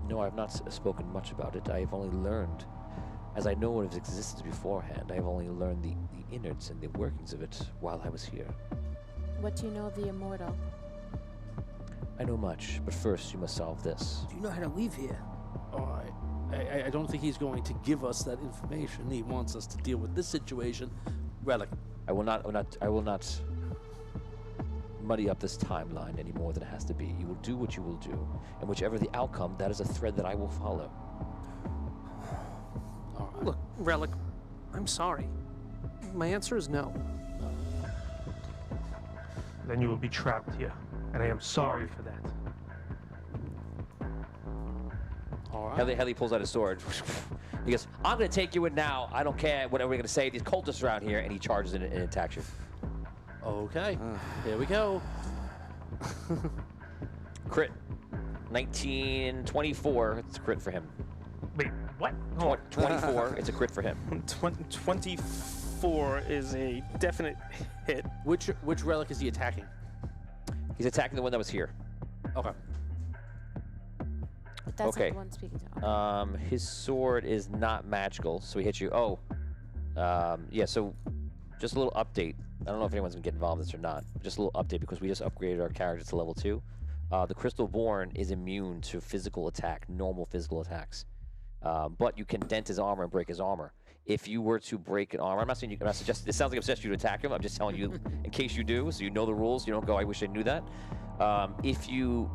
No, I have not spoken much about it. I have only learned, as I know of its existence beforehand, I have only learned the innards and the workings of it while I was here. What do you know of the immortal? I know much, but first you must solve this. Do you know how to leave here? All right. I don't think he's going to give us that information. He wants us to deal with this situation. Relic. I will not muddy up this timeline any more than it has to be. You will do what you will do, and whichever the outcome, that is a thread that I will follow. All right. Look, Relic, I'm sorry. My answer is no. then you will be trapped here. And I am sorry for that. Heli pulls out his sword. He goes, I'm going to take you in now. I don't care whatever we're going to say. These cultists around here, and he charges in and attacks you. Okay, here we go. Crit. 1924. It's a crit for him. Wait, what? 24. It's a crit for him. 24 is a definite hit. Which relic is he attacking? He's attacking the one that was here. Okay. That's Okay. not the one speaking to. His sword is not magical, so he hits you. Oh, yeah. So, just a little update. I don't know if anyone's gonna get involved in this or not. Just a little update because we just upgraded our character to level 2. The Crystal Born is immune to physical attack, normal physical attacks, but you can dent his armor and break his armor. If you were to break an armor, I'm not saying you. I'm not suggesting. This sounds like I'm suggesting you to attack him. I'm just telling you in case you do, so you know the rules. You don't go, I wish I knew that. If you,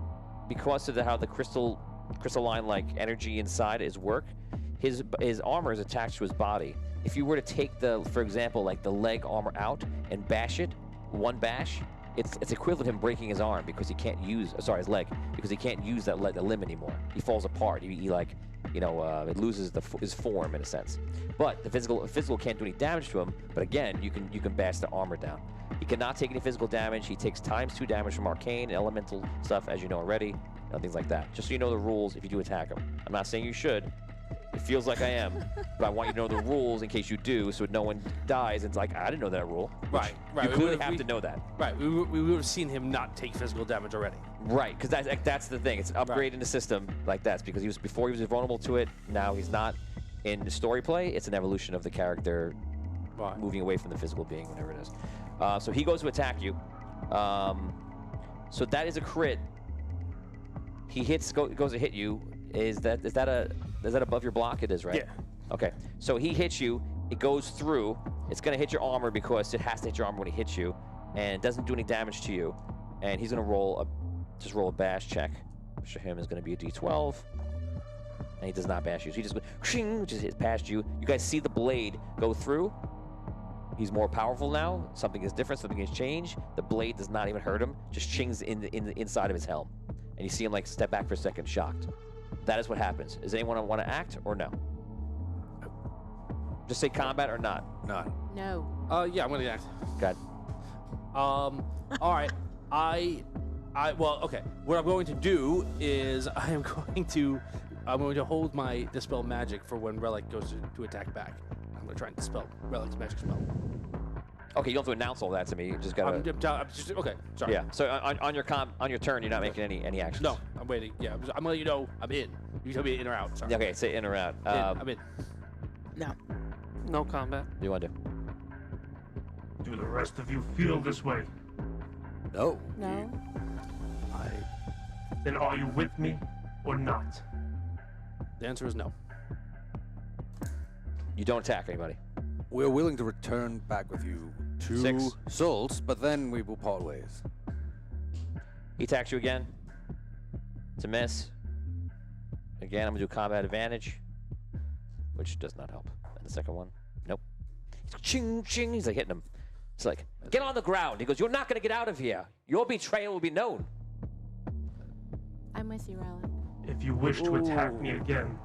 because of how the crystalline-like energy inside his work, his armor is attached to his body. If you were to take for example, like the leg armor out and bash it, one bash, it's equivalent to him breaking his arm because he can't use, his leg, because he can't use the limb anymore. He falls apart. He like, it loses his form in a sense. But the physical can't do any damage to him. But again, you can bash the armor down. He cannot take any physical damage. He takes ×2 damage from arcane and elemental stuff, as you know already, and things like that. Just so you know the rules if you do attack him. I'm not saying you should. It feels like I am, but I want you to know the rules in case you do, so no one dies. And it's like, I didn't know that rule. Right. You clearly have to know that. Right. We would have seen him not take physical damage already. Right, because that's the thing. It's an upgrade in the system like that, because before he was vulnerable to it. Now he's not. In the story play, it's an evolution of the character moving away from the physical being, whatever it is. So he goes to attack you. So that is a crit. He goes to hit you. Is that above your block? It is, right? Yeah. Okay. So he hits you. It goes through. It's going to hit your armor because it has to hit your armor when he hits you, and it doesn't do any damage to you. And he's going to roll a bash check, which for him is going to be a D12. And he does not bash you. So he just hits past you. You guys see the blade go through. He's more powerful now. Something is different. Something has changed. The blade does not even hurt him. Just chings in the inside of his helm. And you see him like step back for a second, shocked. That is what happens. Does anyone want to act or no? Just say combat or not? Not. No. Yeah, I'm gonna act. God. All right. Well, okay. What I'm going to do is I'm going to hold my dispel magic for when Relic goes to attack back. I'm going to try and dispel Relic's magic spell. Okay, you don't have to announce all that to me. You just gotta. I'm just okay. Sorry. Yeah. So on your turn, you're not making any actions. No, I'm waiting. Yeah, I'm letting you know I'm in. You tell me in or out. Sorry. Okay, say in or out. I'm in. No. No combat. What do you want to do? Do the rest of you feel this way? No. No. Then are you with me or not? The answer is no. You don't attack anybody. We're willing to return back with you to 6. Souls, but then we will part ways. He attacks you again. It's a miss. Again, I'm gonna do combat advantage, which does not help. And the second one, nope. He's ching ching. He's like hitting him. It's like, get on the ground. He goes, you're not gonna get out of here. Your betrayal will be known. I'm with you, Relic. If you wish to attack me again,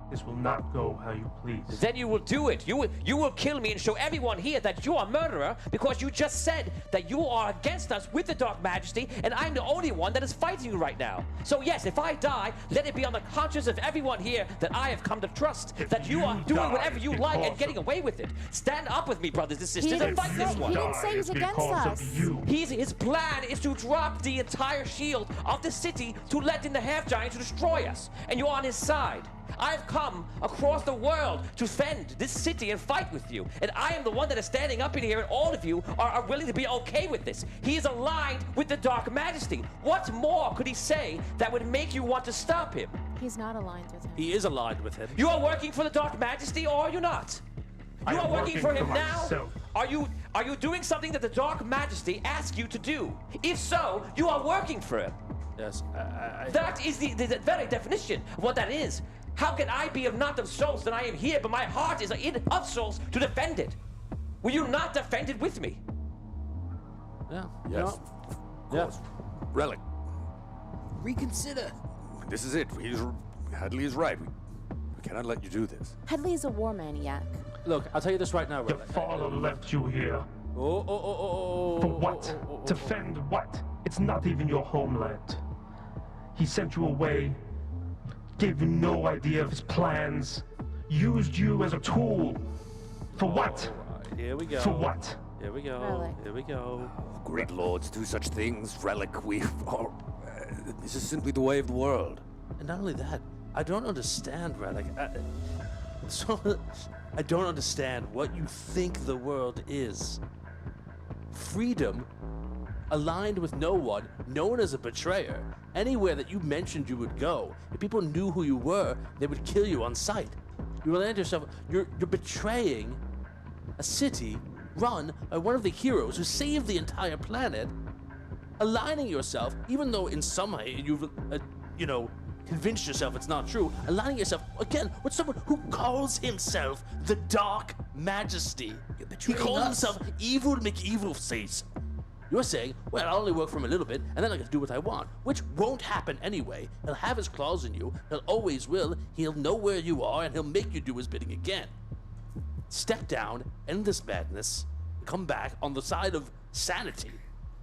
this will not go how you please. Then you will do it. You will kill me and show everyone here that you are a murderer because you just said that you are against us with the Dark Majesty, and I'm the only one that is fighting you right now. So yes, if I die, let it be on the conscience of everyone here that I have come to trust, that you are doing whatever you like and getting away with it. Stand up with me, brothers and sisters, and fight this one. He didn't say he's against us. His plan is to drop the entire shield of the city to let in the half-giants to destroy us, and you're on his side. I've come across the world to defend this city and fight with you, and I am the one that is standing up in here, and all of you are willing to be okay with this. He is aligned with the Dark Majesty. What more could he say that would make you want to stop him? He's not aligned with him. He is aligned with him. You are working for the Dark Majesty, or are you not? You are working for him now? myself. Are you doing something that the Dark Majesty asks you to do? If so, you are working for him. Yes. That is the very definition of what that is. How can I be not of souls that I am here, but my heart is of souls to defend it? Will you not defend it with me? Yeah. Yes. Yeah. Relic. Reconsider. This is it. Hadley is right. We cannot let you do this. Headley's a war maniac. Look, I'll tell you this right now, Your Relic. father left you here. Oh. For what? Defend what? It's not even your homeland. He sent you away, gave you no idea of his plans, used you as a tool. For what? Alright, here we go. For what? Here we go. Relic. Here we go. Great lords do such things. Relic, we are. This is simply the way of the world. And not only that, I don't understand, Relic. I don't understand what you think the world is. Freedom, aligned with no one, known as a betrayer. Anywhere that you mentioned you would go, if people knew who you were, they would kill you on sight. You land yourself. You're betraying a city run by one of the heroes who saved the entire planet. Aligning yourself, even though in some way you've, convinced yourself it's not true, aligning yourself, again, with someone who calls himself the Dark Majesty. He betraying calls us. himself Evil McEvil says. You're saying, well, I'll only work for him a little bit, and then I can do what I want, which won't happen anyway. He'll have his claws in you, he'll always will, he'll know where you are, and he'll make you do his bidding again. Step down, end this madness, and come back on the side of sanity.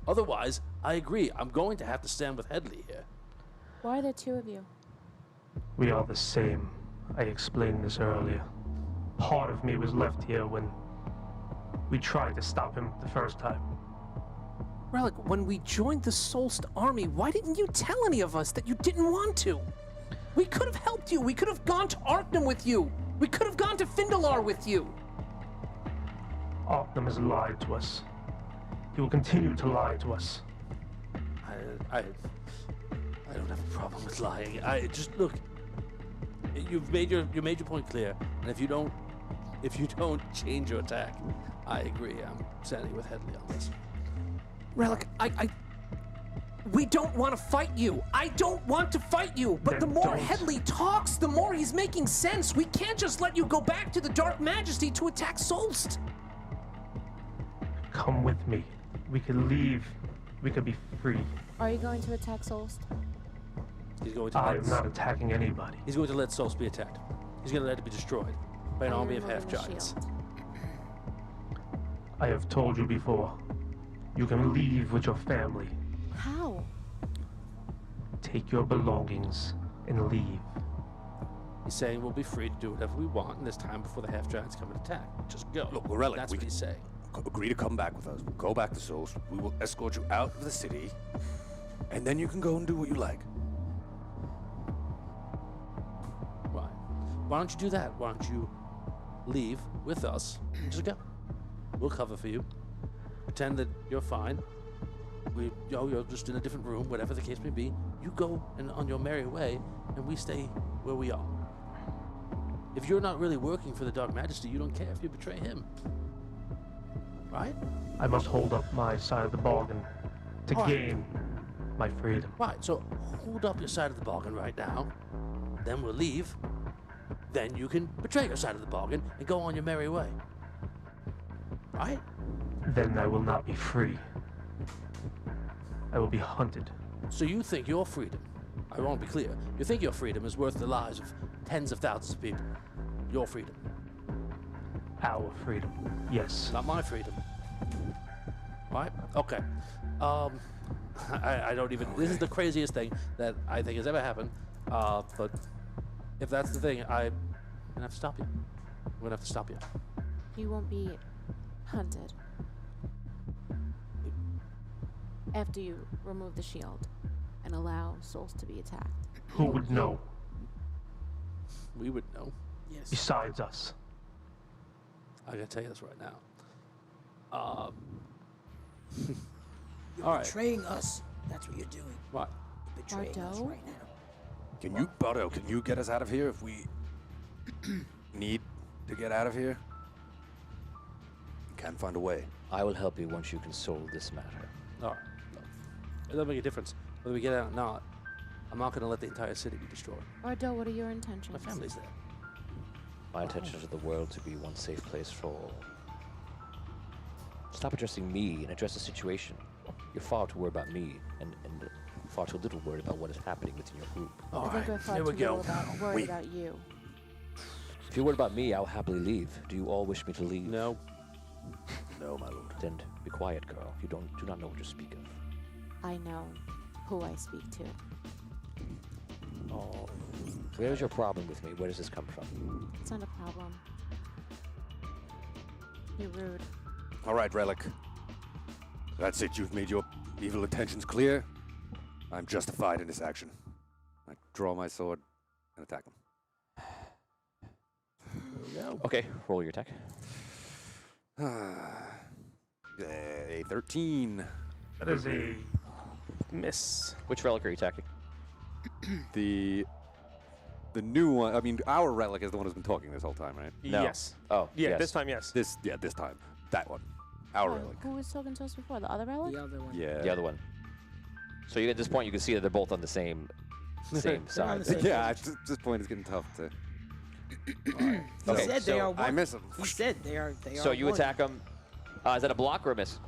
Otherwise, I agree, I'm going to have to stand with Headley here. Why are there two of you? We are the same. I explained this earlier. Part of me was left here when we tried to stop him the first time. Relic, when we joined the Solst army, why didn't you tell any of us that you didn't want to? We could have helped you. We could have gone to Arcnum with you. We could have gone to Findalar with you. Arcnum has lied to us. He will continue to lie to us. I don't have a problem with lying. I just look. You've made your point clear, and if you don't change your attack, I agree. I'm standing with Headley on this. Relic, we don't want to fight you. I don't want to fight you. But the Then more don't. Headley talks, the more he's making sense. We can't just let you go back to the Dark Majesty to attack Solst. Come with me. We could leave. We could be free. Are you going to attack Solst? He's going to I am not attacking anybody. He's going to let Solst be attacked. He's going to let it be destroyed by an Are you army of removing the half-giants. shield? I have told you before. You can leave with your family. How? Take your belongings and leave. He's saying we'll be free to do whatever we want in this time before the half-giants come and attack. Just go. Look, Relic, That's we what he's saying. agree to come back with us. We'll go back to Souls. We will escort you out of the city, and then you can go and do what you like. Why? Why don't you do that? Why don't you leave with us and just go? We'll cover for you. Pretend that you're fine. You're just in a different room, whatever the case may be. You go and on your merry way, and we stay where we are. If you're not really working for the Dark Majesty, you don't care if you betray him. Right? I must hold up my side of the bargain to All right. gain my freedom. Right, so hold up your side of the bargain right now. Then we'll leave. Then you can betray your side of the bargain and go on your merry way. Right? Then I will not be free. I will be hunted. So you think your freedom, I won't be clear, you think your freedom is worth the lives of tens of thousands of people. Your freedom, Our freedom. Yes. not my freedom. Right? Okay. I don't even, this is the craziest thing that I think has ever happened. But if that's the thing, I'm gonna have to stop you. I'm gonna have to stop you. You won't be hunted. After you remove the shield and allow souls to be attacked. Who would know We would know. Yes. besides us? I gotta tell you this right now. You're all right. betraying us. That's what you're doing. What? You're betraying us Bardo? right now. Can you, Bardo, can you get us out of here if we need to get out of here? You can find a way. I will help you once you can solve this matter. All right. Look, it doesn't make a difference whether we get out or not. I'm not gonna let the entire city be destroyed. Bardo, what are your intentions? My family's there. My intention is for the world to be one safe place for all. Stop addressing me and address the situation. You're far too worried about me and far too little worried about what is happening within your group. I think we're far here too we go. little worried about you. If you're worried about me, I'll happily leave. Do you all wish me to leave? No. No, my lord. Then be quiet, girl. You do not know what you speak of. I know who I speak to. Oh. Where's your problem with me? Where does this come from? It's not a problem. You're rude. All right, Relic. That's it. You've made your evil intentions clear. I'm justified in this action. I draw my sword and attack him. Okay, roll your attack. A 13. That is a Miss. Which relic are you attacking? The new one. I mean, our Relic is the one who's been talking this whole time, right? No. Yes. Oh, Yeah, yes. this time, yes. This time. That one. Our Oh, Relic. who was talking to us before? The other relic? The other one. Yeah. The other one. So at this point, you can see that they're both on the same side. the same Yeah, at this point it's getting tough to. He Okay, said so they are I one. miss him. He said they are. So you one. attack them. Is that a block or a miss?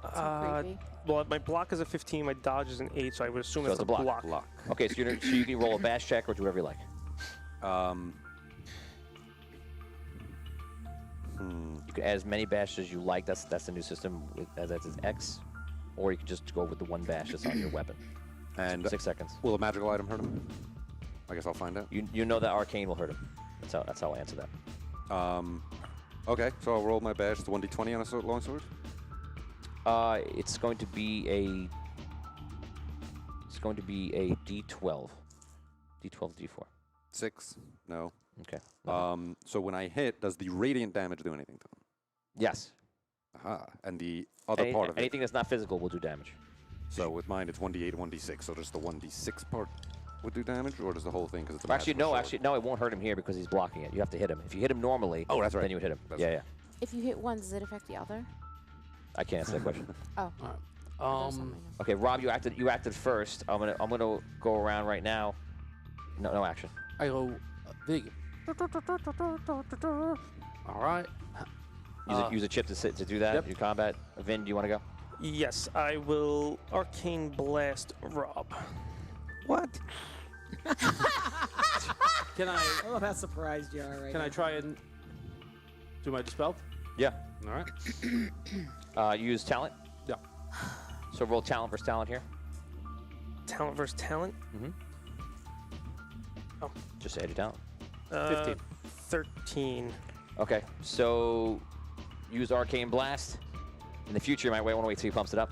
Uh, Creepy. well, my block is a 15, my dodge is an 8, so I would assume So it's it's a block. block. Block. Okay, so you can roll a bash check or do whatever you like. You can add as many bashes as you like. That's the new system. That's X, or you can just go with the one bash that's on your weapon. And 6 seconds. will a magical item hurt him? I guess I'll find out. You know that arcane will hurt him. That's how I answer that. Okay, so I'll roll my bash. It's 1d20 on a longsword. It's going to be a D12. D12, D4. 6. No. Okay. So when I hit, does the radiant damage do anything to him? Yes. Aha. And the other part of it. Anything that's not physical will do damage. So with mine, it's 1d8 and 1d6. So just the 1d6 part would do damage, or does the whole thing? Because it's a magical sword? No, it won't hurt him here because he's blocking it. You have to hit him. If you hit him normally, Oh, that's right. then you would hit him. That's yeah, right. yeah. If you hit one, does it affect the other? I can't answer that question. Oh. there's something. Okay, Rob, you acted first. I'm gonna go around right now. No action. I go, Vig. All right. Use a chip to do that. Yep. Do combat. Vin, do you want to go? Yes, I will Arcane Blast Rob. What? Can I I love how surprised you are right can I try and do my dispel? Yeah. All right. Use talent. Yeah. So roll talent versus talent here. Talent versus talent. Just add your talent. 15. 13. Okay, so use Arcane Blast. In the future, you might want to wait till he pumps it up.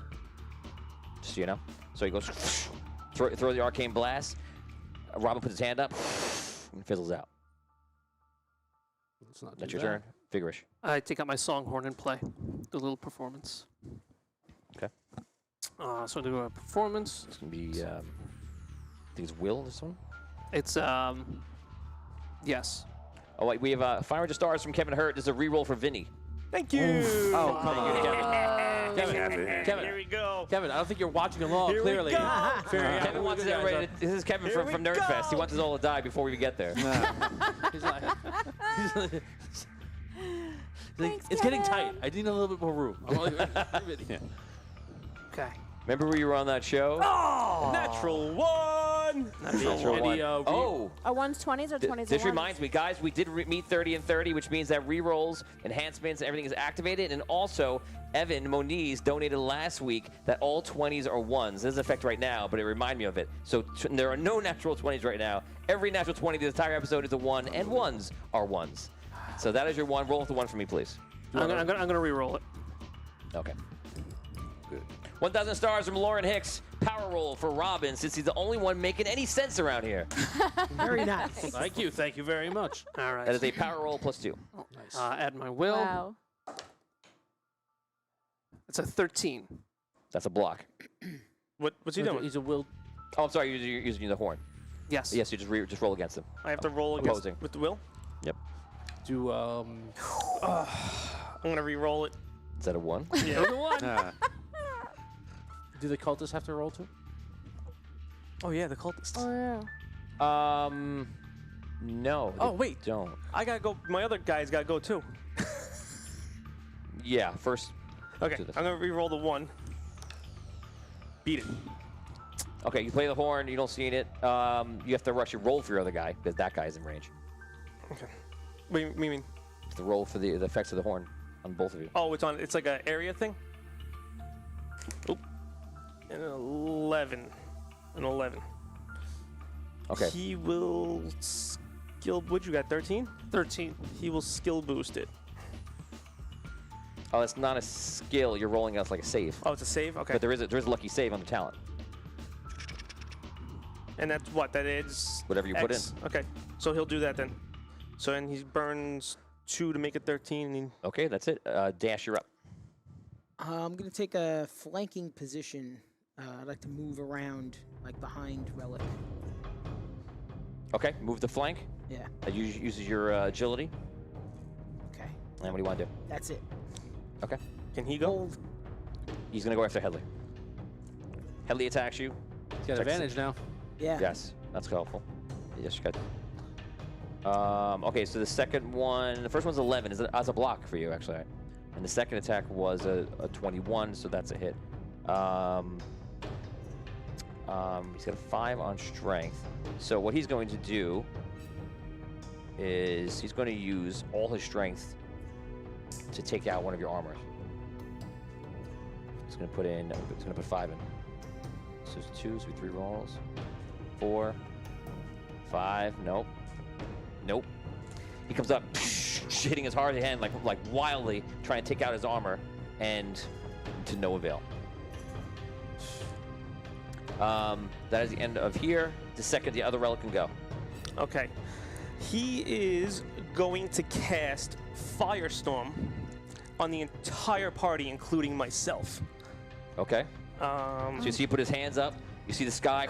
Just so you know. So he goes, throw the Arcane Blast. Robin puts his hand up and fizzles out. It's not That's too your bad. turn. Vigorish. I take out my songhorn and play the little performance. Okay. So I do a performance. It's going to be, I think it's Will, this one. It's, yes. Oh, wait, we have 500 stars from Kevin Hurt. This is a reroll for Vinny. Thank you. Oh, come Thank you, on. Kevin. Kevin. Here we go. Kevin, I don't think you're watching along, Here we clearly. go. Kevin wants everybody to, this is Kevin Here from we Nerdfest. He go. wants us all to die before we even get there. He's like, Thanks, it's getting Kevin. tight. I need a little bit more room. I'm only, Okay. Remember when you were on that show? Natural one. Natural Any, one. Oh, Are ones 20s or 20s? this reminds me, guys, we did meet 30 and 30, which means that rerolls, enhancements, everything is activated. And also, Evan Moniz donated last week that all 20s are ones. This is effect right now, but it reminded me of it. So there are no natural 20s right now. Every natural 20 this entire episode is a 1, and ones are ones. So that is your 1. Roll with the 1 for me, please. I'm gonna re-roll it. Okay. Good. 1,000 stars from Lauren Hicks. Power roll for Robin, since he's the only one making any sense around here. Very nice. Thank you. Thank you very much. All right. That is a power roll +2. Nice. Add my will. Wow. It's a 13. That's a block. What's he doing? He's a will. Oh, I'm sorry, you're using the horn. Yes. Yes, you just roll against him. I have to roll against Opposing. with the will. Yep. Do I'm gonna re-roll it. Is that a 1? Yeah. do the cultists have to roll too? Oh yeah, the cultists. Oh, yeah. No. Oh, they wait. Don't. I gotta go. My other guys gotta go too. Yeah, first. Okay, Do this. I'm gonna re-roll the 1. Beat it. Okay, you play the horn. You don't see it. You have to rush your roll for your other guy because that guy's in range. Okay. What do you mean? You have to roll for the effects of the horn on both of you. Oh, it's like an area thing? Oop. An 11. An 11. Okay. He will skill... What'd you got, 13? 13. He will skill boost it. Oh, it's not a skill. You're rolling as like a save. Oh, it's a save? Okay. But there is a lucky save on the talent. And that's what? That is... Whatever you put in. X? Okay. So he'll do that then. So then he burns 2 to make it 13. And Okay, that's it. Dash, you're up. I'm gonna take a flanking position. I'd like to move around, like behind Relic. Okay, move the flank. Yeah. That uses your agility. Okay. And what do you want to do? That's it. Okay. Can he go? Hold. He's going to go after Headley. Headley attacks you. He's got advantage now. Yeah. Yes, that's helpful. Yes, you got. Okay, so the second one, the first one's 11 as a block for you, actually. And the second attack was a 21, so that's a hit. He's got a 5 on strength. So what he's going to do is he's going to use all his strength to take out one of your armors. He's going to put 5 in. So it's 2, so 3 rolls. 4, 5, nope. Nope. He comes up, hitting his hard hand like wildly, trying to take out his armor, and to no avail. That is the end of here. The other relic can go. Okay. He is going to cast Firestorm on the entire party, including myself. Okay. So you see he put his hands up. You see the sky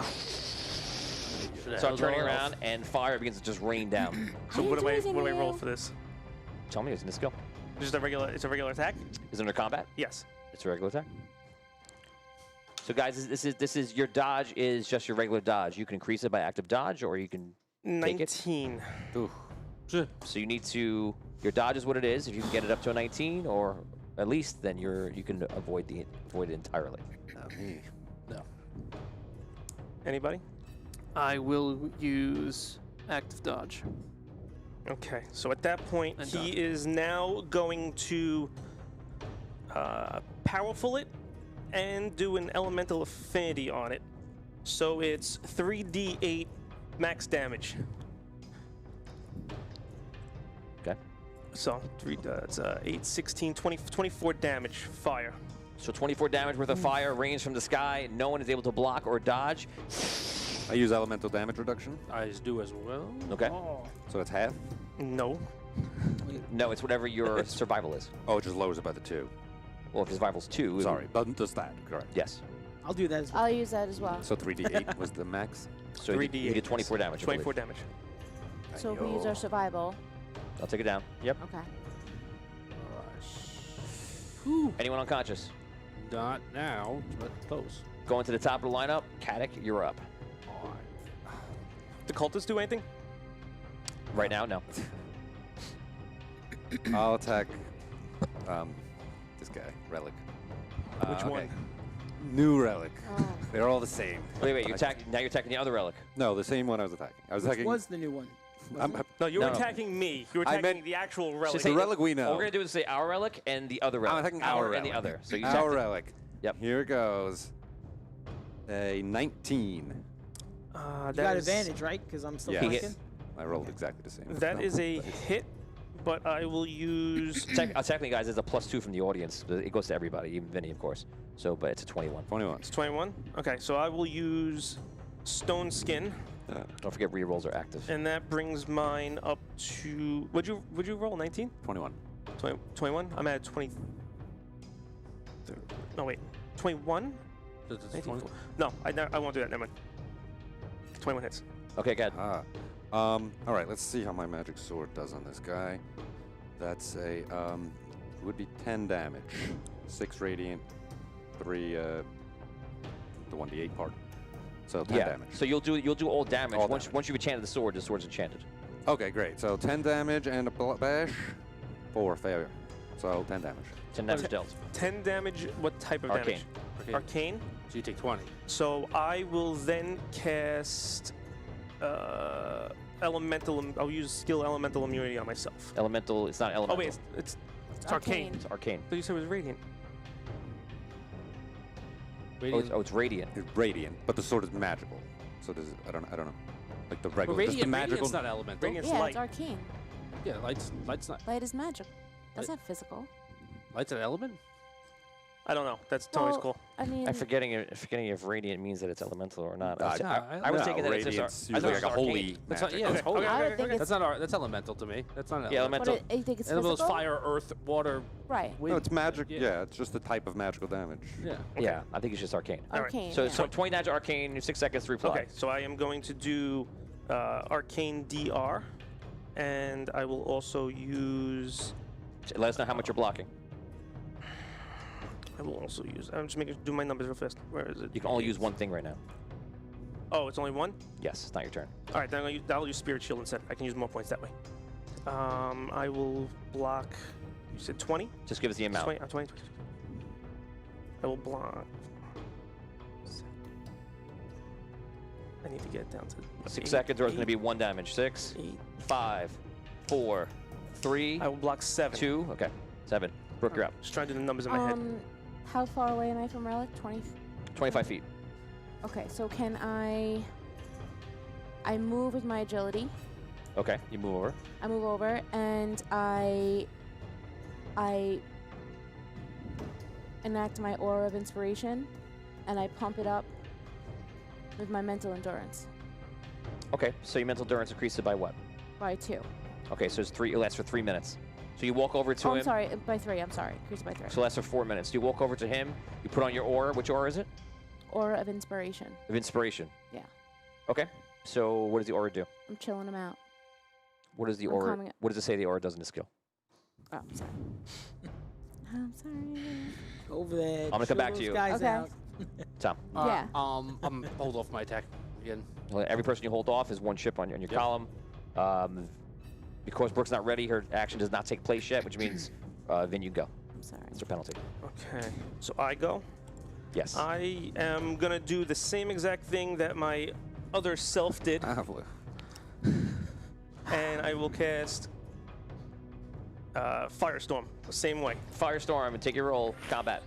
start turning around, and fire begins to just rain down. So what do I roll for this? Tell me, it's in the skill. Just a regular. It's a regular attack. Is it under combat? Yes. It's a regular attack. So guys, this is your dodge is just your regular dodge. You can increase it by active dodge, or you can take it. 19. Ooh. So you need to. Your dodge is what it is. If you can get it up to a 19, or at least, then you can avoid it entirely. Me. No. Anybody? I will use active dodge. Okay. So at that point, And he dodge. is now going to powerful it and do an elemental affinity on it. So it's 3d8 max damage. Okay. So it's 8, 16, 20, 24 damage fire. So 24 damage worth of fire rains from the sky. No one is able to block or dodge. I use elemental damage reduction, I do as well. Okay. so it's half. No. No, it's whatever your survival is. Oh, it just lowers it by the 2. Well, if your survival's 2. Sorry, but does that, correct. Yes. I'll do that as well. I'll use that as well. So 3d8 was the max. So you 3d8. did 24 damage. I believe. 24 damage. So if we use our survival, I'll take it down. Yep. okay. Anyone unconscious? Not now, but close. Going to the top of the lineup. Caddick, you're up. The cultists do anything? Right now, no. I'll attack this guy, Relic. Which one? okay. New Relic. Oh. They're all the same. Wait, you're now you're attacking the other relic. No, the same one I was attacking. I was Which attacking. was the new one? I'm- No, you were No. attacking me. You were I attacking meant- the actual relic. Just the say- relic we All know. we're gonna do is say our relic and the other relic. I'm attacking our and the relic. other. So you Our Relic. Yep. Here it goes. A 19. You that got is- advantage, right? Because I'm still Yeah. He flanking. hit. I rolled exactly the same. That No. is a hit, but I will use. Technically, guys, there's a +2 from the audience. It goes to everybody, even Vinny, of course. So, but it's a 21. 21. It's 21. Okay, so I will use Stone Skin, Don't forget rerolls are active. and that brings mine up to. Would you roll 19? 21. 21? I'm at 20. No wait, 21? Does it 19? 20? No, I won't do that. Never mind. 21 hits. Okay, good. All right, let's see how my magic sword does on this guy. That's a would be 10 damage, 6 radiant, 3 the 1d8 part. So 10 Yeah. damage. So you'll do all damage. All Once damage. you've enchanted the sword's enchanted. Okay, great. So 10 damage and a bash, 4 failure. So 10 damage. 10 damage dealt. 10 damage. What type of Arcane. damage? Arcane. So you take 20. So I will then cast elemental. I'll use skill elemental immunity on myself. Elemental. It's not Oh elemental. wait, it's arcane. It's arcane. I thought you said it was radiant. It's radiant. It's radiant, but the sword is magical. So does I don't know. Like the regular, Well, just the magical. Radiant's not elemental. Radiant's Yeah, light. it's arcane. Yeah, light's not. Light is magic. That's not physical. Light's an element? I don't know. That's Tony's Well, call. I mean, I'm forgetting if radiant means that it's elemental or not. Uh, I was no, thinking that it's radiant's just I thought usually it like was a holy arcane. That's not, magic. yeah, it's Okay, holy. okay, I would think That's not that's elemental to me. That's not Yeah, elemental. elemental. you think it's Elemental physical? is fire, earth, water, Right. wind. No, it's magic. Yeah. Yeah, it's just a type of magical damage. Yeah. Yeah, I think it's just arcane. All right. Arcane. So yeah. so 20 damage arcane, 6 seconds, 3 reply. Okay, so I am going to do arcane DR, and I will also use. Let us know how much you're blocking. I will also use. I'm just do my numbers real fast. Where is it? You can only use one thing right now. Oh, it's only one. Yes, it's not your turn. All right, then I'll use Spirit Shield instead. I can use more points that way. I will block. You said 20. Just give us the amount. 20. 20. I will block. I need to get down to 6 seconds, or it's going to be 1 damage. 6, 8. 5, 4, 3, I will block 7. 2. Okay, 7. Brooke, you're up. Just trying to do the numbers in my head. How far away am I from Relic? 20. 25 feet. Okay, so can I move with my agility. Okay, you move over. I move over and I enact my aura of inspiration and I pump it up with my mental endurance Okay, so your mental endurance increases by what? by 2. Okay, so it's 3. It lasts for 3 minutes. So you walk over to Oh, him. I'm sorry, by 3. I'm sorry. Increase by 3. So it lasts for 4 minutes. You walk over to him. You put on your aura. Which aura is it? Aura of inspiration. Of inspiration. Yeah. Okay. So what does the aura do? I'm chilling him out. What does the I'm aura? calming it. What does it say the aura does in the skill? Oh, I'm sorry. I'm sorry. Over there. I'm gonna come back to chill you. those guys Okay. out. Tom. Yeah. I'm hold off my attack again. Every person you hold off is 1 chip on your Yep. column. Because Brooke's not ready, her action does not take place yet, which means then you go. I'm sorry. It's her penalty. Okay, so I go. Yes. I am gonna do the same exact thing that my other self did, and I will cast Firestorm the same way. Firestorm and take your roll. Combat.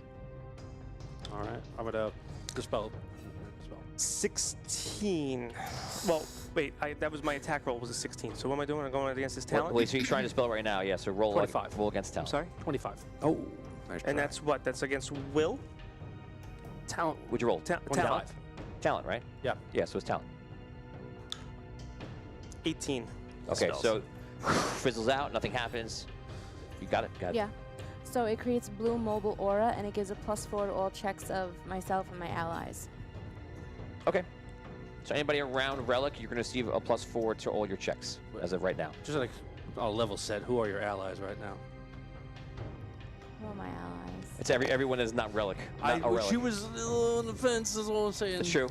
All right, I'm gonna dispel. 16. Well, wait, that was my attack roll was a 16. So what am I doing? I'm going against his talent. Wait, so you're trying to spell right now? Yeah. So roll. 25. Roll against I'm talent. sorry. 25. Oh, nice try. And that's what? That's against will. Talent. Would you roll? Talent. 25. Talent, right? Yeah. Yeah. So it's talent. 18. Okay. Spells. So fizzles out. Nothing happens. You got it. Got it. Yeah. So it creates blue mobile aura and it gives a +4 to all checks of myself and my allies. Okay. So anybody around Relic, you're going to receive a +4 to all your checks as of right now. Just like a level set. Who are your allies right now? All my allies. It's everyone that is not Relic. Not a Relic. She was on the fence. Is all I'm saying. That's true.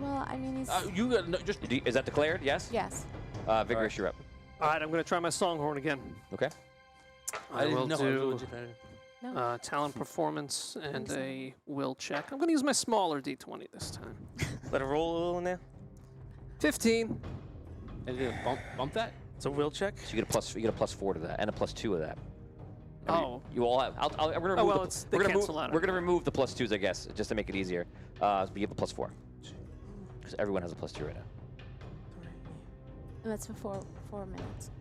Well, I mean, he's. You got no, just. Is that declared? Yes. Yes. Vigorous, you're up. All right, I'm going to try my songhorn again. Okay. I will do No. talent performance and a will check. I'm going to use my smaller d20 this time. Let it roll a little in there. 15. And you bump that. It's a will check. So you get a +4 to that and a +2 of that. Oh. You all have. We're gonna remove well, the, it's- they we're gonna cancel move, out. We're gonna remove the +2s, I guess, just to make it easier. So you have a +4 because everyone has a +2 right now. And that's for 4 minutes.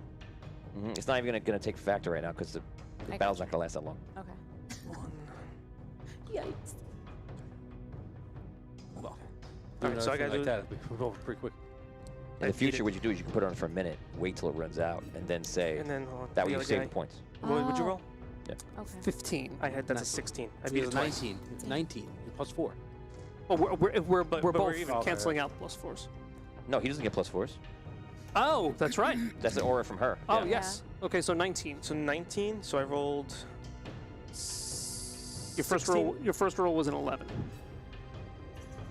It's not even gonna take factor right now because the I battle's gotcha. not gonna last that long. Okay. Yikes. All right, so I got gotta like do. that. We go pretty quick. In the future, what you do is you can put it on for a minute, wait till it runs out, and then say And then that the way you other save guy. the points. What would you Oh. roll? Okay. 15. I had that's a 16. I beat it It's twice. 19. 19. You're +4. Oh, we're but both we're even. canceling out the +4s. No, he doesn't get +4s. Oh, that's right. That's the aura from her. Oh, Yeah. yes. Okay, so 19. So 19. So I rolled. Your first roll was an 11.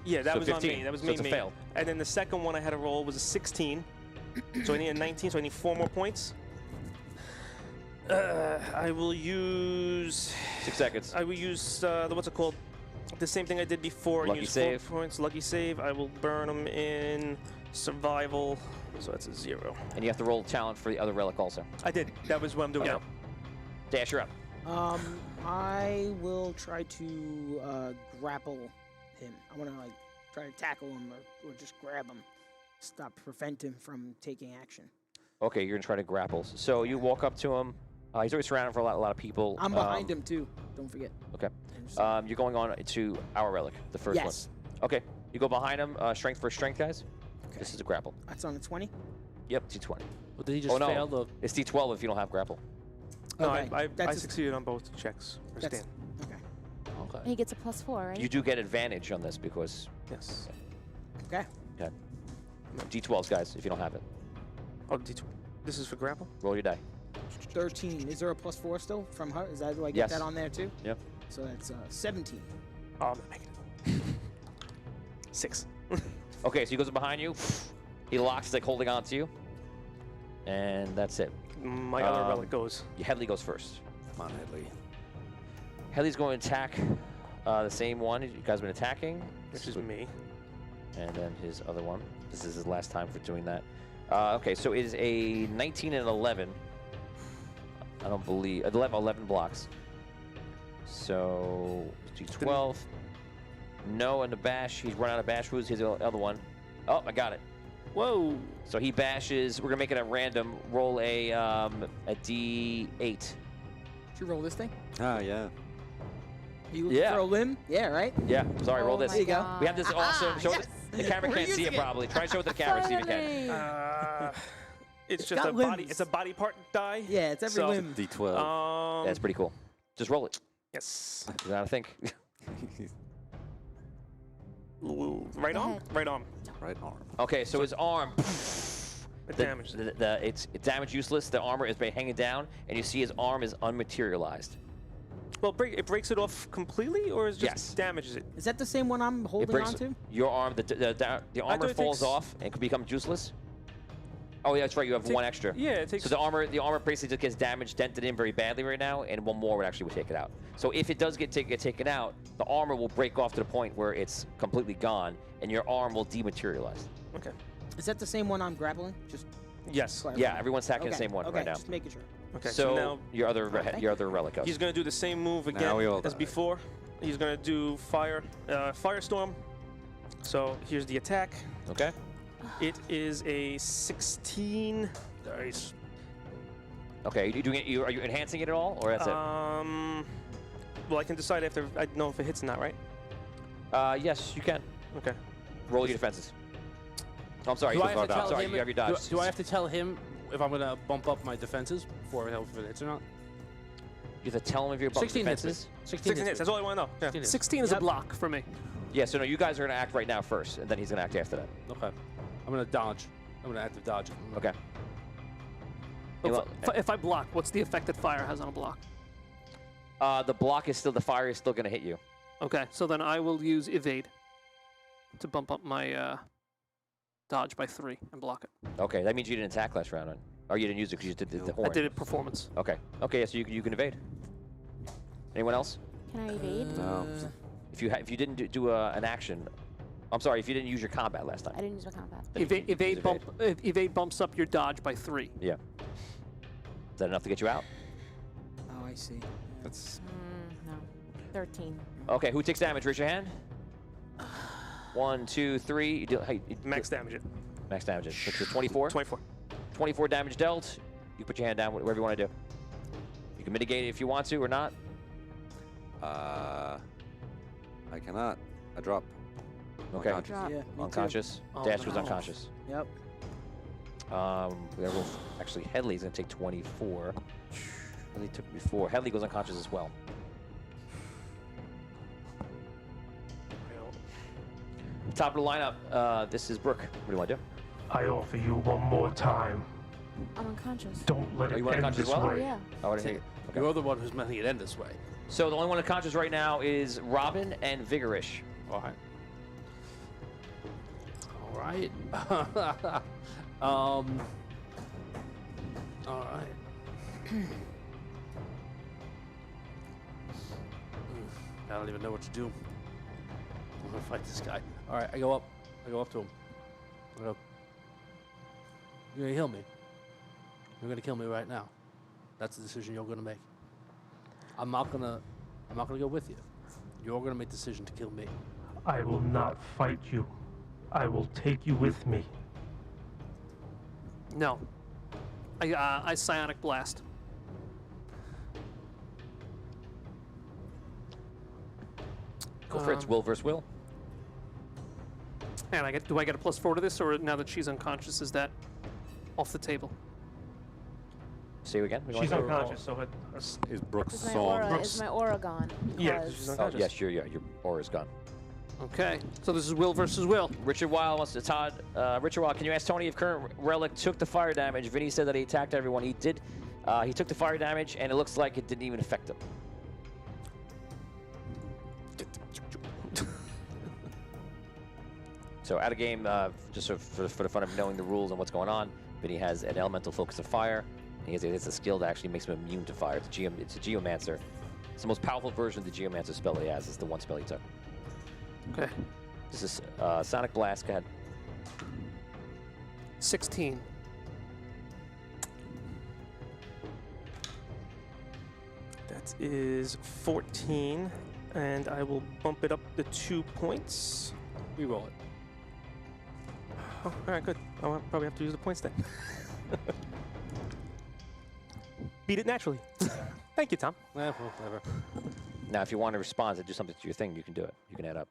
Yeah, that So was 15. on me. That was So me. it's a me. fail. And then the second one I had to roll was a 16. So I need a 19. So I need 4 more points. I will use. 6 seconds. I will use what's it called? The same thing I did before. Lucky Use save. 4 points. Lucky save. I will burn them in survival. So that's a 0. And you have to roll challenge for the other relic also. I did. That was what I'm doing now. Dash, you're up. I will try to grapple him. I want to like try to tackle him or just grab him, prevent him from taking action. Okay, you're gonna try to grapple. So you walk up to him. He's already surrounded for a lot of people. I'm behind him too. Don't forget. Okay. You're going on to our relic, the first one. Yes. Okay. You go behind him. Strength for strength, guys. Okay. This is a grapple. That's on the 20. Yep, D20. Well, did he just Oh no, fail the? it's D12 if you don't have grapple. No, Okay, I that's a- succeeded on both checks. For That's- Stan. Okay. Okay. And he gets a +4, right? You do get advantage on this because Yes. Okay. D12s, guys, if you don't have it. Oh, D20. This is for grapple? Roll your die. 13. Is there a +4 still from her? Is that do I get Yes. that on there too? Yep. So that's 17. Oh, I'm not making it. 6. Okay, so he goes behind you. He locks, like holding on to you. And that's it. My other relic goes. Headley goes first. Come on, Headley. Headley's going to attack the same one you guys have been attacking. Which is me. And then his other one. This is his last time for doing that. Okay, so it is a 19 and 11. I don't believe 11 blocks. So D12. No, and the bash. He's run out of bash foods. Here's the other one. Oh, I got it. Whoa. So he bashes. We're gonna make it at random. Roll a D8. Should you roll this thing? Ah, yeah. You looking Yeah. for a limb? Yeah, right? Yeah. Sorry, roll Oh this. my There you go. God. We have this awesome. Show yes. the camera We're can't see using it it. probably. Try to show it to the camera. See if you can. Finally. It's just got a body. limbs. It's a body part die. Yeah, it's every So- limb. D12. That's pretty cool. Just roll it. Yes. You gotta think. Right arm. ahead. Right arm. Right arm. Okay, so his arm. It damaged. It's damage useless. The armor is hanging down, and you see his arm is unmaterialized. Well, it breaks it off completely, or is it just Yes. damages it? Is that the same one I'm It holding breaks on to? your arm. The armor it falls takes- off and becomes useless. Oh yeah, that's right. You have one extra. Yeah, it takes. So the armor basically just gets damaged, dented in very badly right now, and one more would actually take it out. So if it does get taken out, the armor will break off to the point where it's completely gone, and your arm will dematerialize. Okay. Is that the same one I'm grappling? Just Yes. clarify. Yeah, everyone's attacking the Okay, same one okay, right now. just making sure. Okay. So, now your other relic goes. he's gonna do the same move Now again we all as die. before. He's gonna do firestorm. So here's the attack. Okay. It is a 16. Nice. Okay. You doing it? Are you enhancing it at all, or that's it? Well, I can decide after I know if it hits or not, right? Yes, you can. Okay. Roll your defenses. Oh, I'm sorry. Do You I have to tell sorry, him? you have your dodge. Do I have to tell him if I'm gonna bump up my defenses before I know if it hits or not? You have to tell him if you're above 16 hits me. defenses. 16 hits. That's all I want to know. Yeah. 16 hits. 16 is a Yep. block for me. Yeah. So no, you guys are gonna act right now first, and then he's gonna act after that. Okay. I'm gonna dodge. I'm gonna active dodge. Okay. If, You want- if I block, what's the effect that fire has on a block? The block is still, the fire is still gonna hit you. Okay, so then I will use evade to bump up my dodge by 3 and block it. Okay, that means you didn't attack last round, right? Or you didn't use it because you did the horn. I did it performance. Okay. Okay. Yeah, so you can evade. Anyone else? Can I evade? No. If you didn't do an action, I'm sorry. If you didn't use your combat last I time. didn't use my combat. then you can use Evade bumps up your dodge by 3. Yeah. Is that enough to get you out? Oh, I see. That's No. 13. Okay. Who takes damage? Raise your hand. 1, 2, 3. You do, hey, Max damage it. max damage. So 24. 24. 24 damage dealt. You put your hand down, whatever you want to do. You can mitigate it if you want to or not. I cannot. I drop. Okay. Unconscious. Drop. Yeah, me too. Unconscious. Oh, Dash was no. unconscious. Yep. We gotta roll. Actually, Headley's gonna take 24. Headley took before. Headley goes unconscious as well. Top of the lineup. This is Brooke. What do you want to do? I offer you one more time. I'm unconscious. Don't let Oh, it you want end unconscious this as well? Oh, way. yeah. I want to take it. Okay. You're the one who's making it end this way. So the only one unconscious right now is Robin and Vigorish. All right. All right. All right. I don't even know what to do. gonna fight this guy. All right, I go up to him. I go, you're gonna heal me. You're gonna kill me right now. That's the decision you're gonna make. I'm not gonna go with you. You're gonna make the decision to kill me. I will not fight you. I will take you with me. No. I psionic blast. Go for it. It's will versus will. And do I get a +4 to this, or now that she's unconscious, is that off the table? Say it again. We She's want to- unconscious, so it, Is Brooks' Is my song? aura, is my aura gone? Yeah, Because- she's Oh, unconscious. yes, your aura's gone. Okay, so this is will versus will. Richard Weil wants to Todd. Richard Weil, can you ask Tony if current relic took the fire damage? Vinny said that he attacked everyone. He did. He took the fire damage, and it looks like it didn't even affect him. So out of game, just sort of for the fun of knowing the rules and what's going on, Vinny has an elemental focus of fire. And he has a skill that actually makes him immune to fire. It's a geomancer. It's the most powerful version of the geomancer spell he has. It's the one spell he took. Okay. This is Sonic Blast. Go ahead. 16. That is 14, and I will bump it up to 2 points. Reroll it. Oh, all right, good. I'll probably have to use the points then. Beat it naturally. Thank you, Tom. Well, whatever. Now, if you want to respond to do something to your thing, you can do it. You can add up.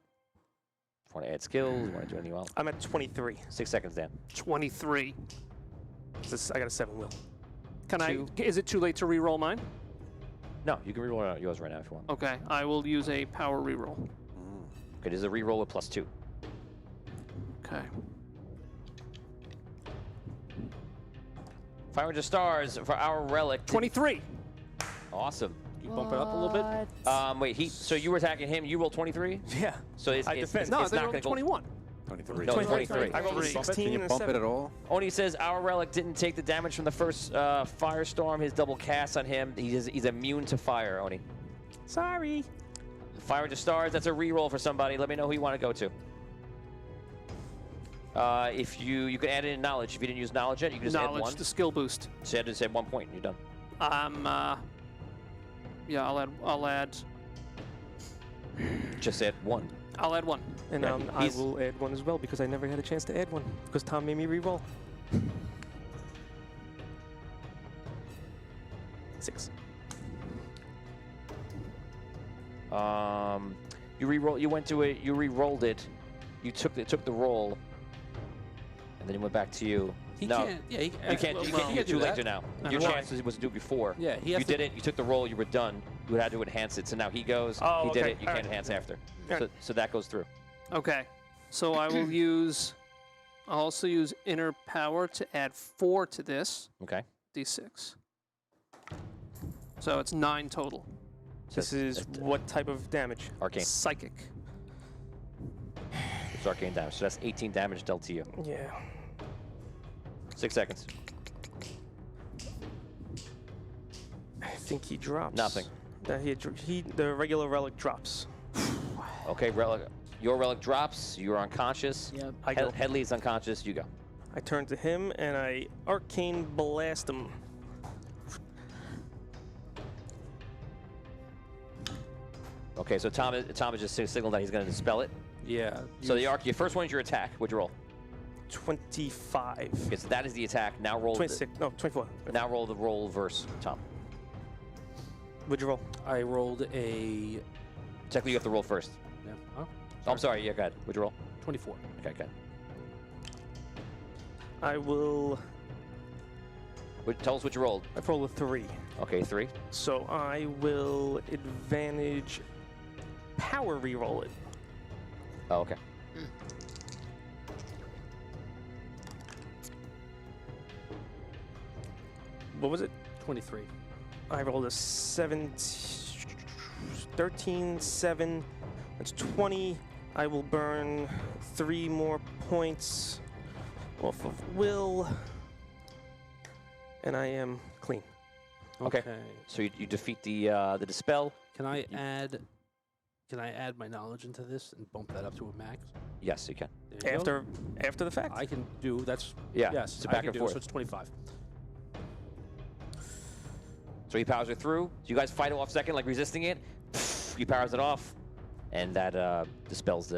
If you want to add skills, you want to do anything else. I'm at 23. 6 seconds, Dan. 23. I got a 7 will. Is it too late to re-roll mine? No, you can reroll yours right now if you want. Okay, I will use a power re-roll. Okay, there's a reroll with +2. Okay. Fire into stars for our relic. 23. Awesome. You bump it up a little bit. What? Wait, so you were attacking him. You rolled 23. Yeah. So it's I defend. No, it's they not rolled going to 21. 23. No, 23. 23. I rolled a 16 Can you and a bump 7. it at all? Oni says our relic didn't take the damage from the first firestorm. His double cast on him. He's immune to fire. Oni. Sorry. Fire into stars. That's a reroll for somebody. Let me know who you want to go to. If you can add in knowledge. If you didn't use knowledge yet, you can just add Knowledge, 1. the skill boost. So just add 1 point and you're done. Yeah, I'll add Just add 1. I'll add 1. And Yeah, I will add 1 as well because I never had a chance to add 1 because Tom made me re-roll. 6. You re-roll. You went to it. You re-rolled it. You took the roll, and then it went back to you. He no, can't. Yeah, you can't. You're too late to now. I Your don't know. chance was to do it before. Yeah, he has You to- did it. You took the roll. You were done. You had to enhance it. So now he goes. Oh, he did okay. it. You All can't right. enhance after. All So that goes through. Okay. So I will use I'll also use inner power to add 4 to this. Okay. D6. So it's 9 total. So This is that's what type of damage? arcane. Psychic. It's arcane damage. So that's 18 damage dealt to you. Yeah. 6 seconds. I think he drops. Nothing. The regular relic drops. Okay, relic. Your relic drops. You're unconscious. Yep. I go. Headley's unconscious. You go. I turn to him and I arcane blast him. Okay, so Tom is just signaled that he's going to dispel it. Yeah. So your first one is your attack. What'd you roll? 25. Okay, so that is the attack. Now roll. 26. No, 24. Now roll the roll verse, Tom. What'd you roll? I rolled a. Technically, you have to roll first. Yeah. Oh, Oh, I'm sorry. Yeah, go ahead. What'd you roll? 24. Okay, good. I will. Tell us what you rolled. I roll a 3. Okay, 3. So I will advantage power reroll it. Oh, okay. What was it? 23. I rolled a 13, 7. That's 20. I will burn 3 more points off of will. And I am clean. Okay. So you defeat the dispel. Can I Can I add my knowledge into this and bump that up to a max? Yes, you can. There you go. After the fact. I can do that's Yeah, yes. it's a I back can and do, forth. So it's 25. So he powers it through. So you guys fight off second, like resisting it. He powers it off, and that dispels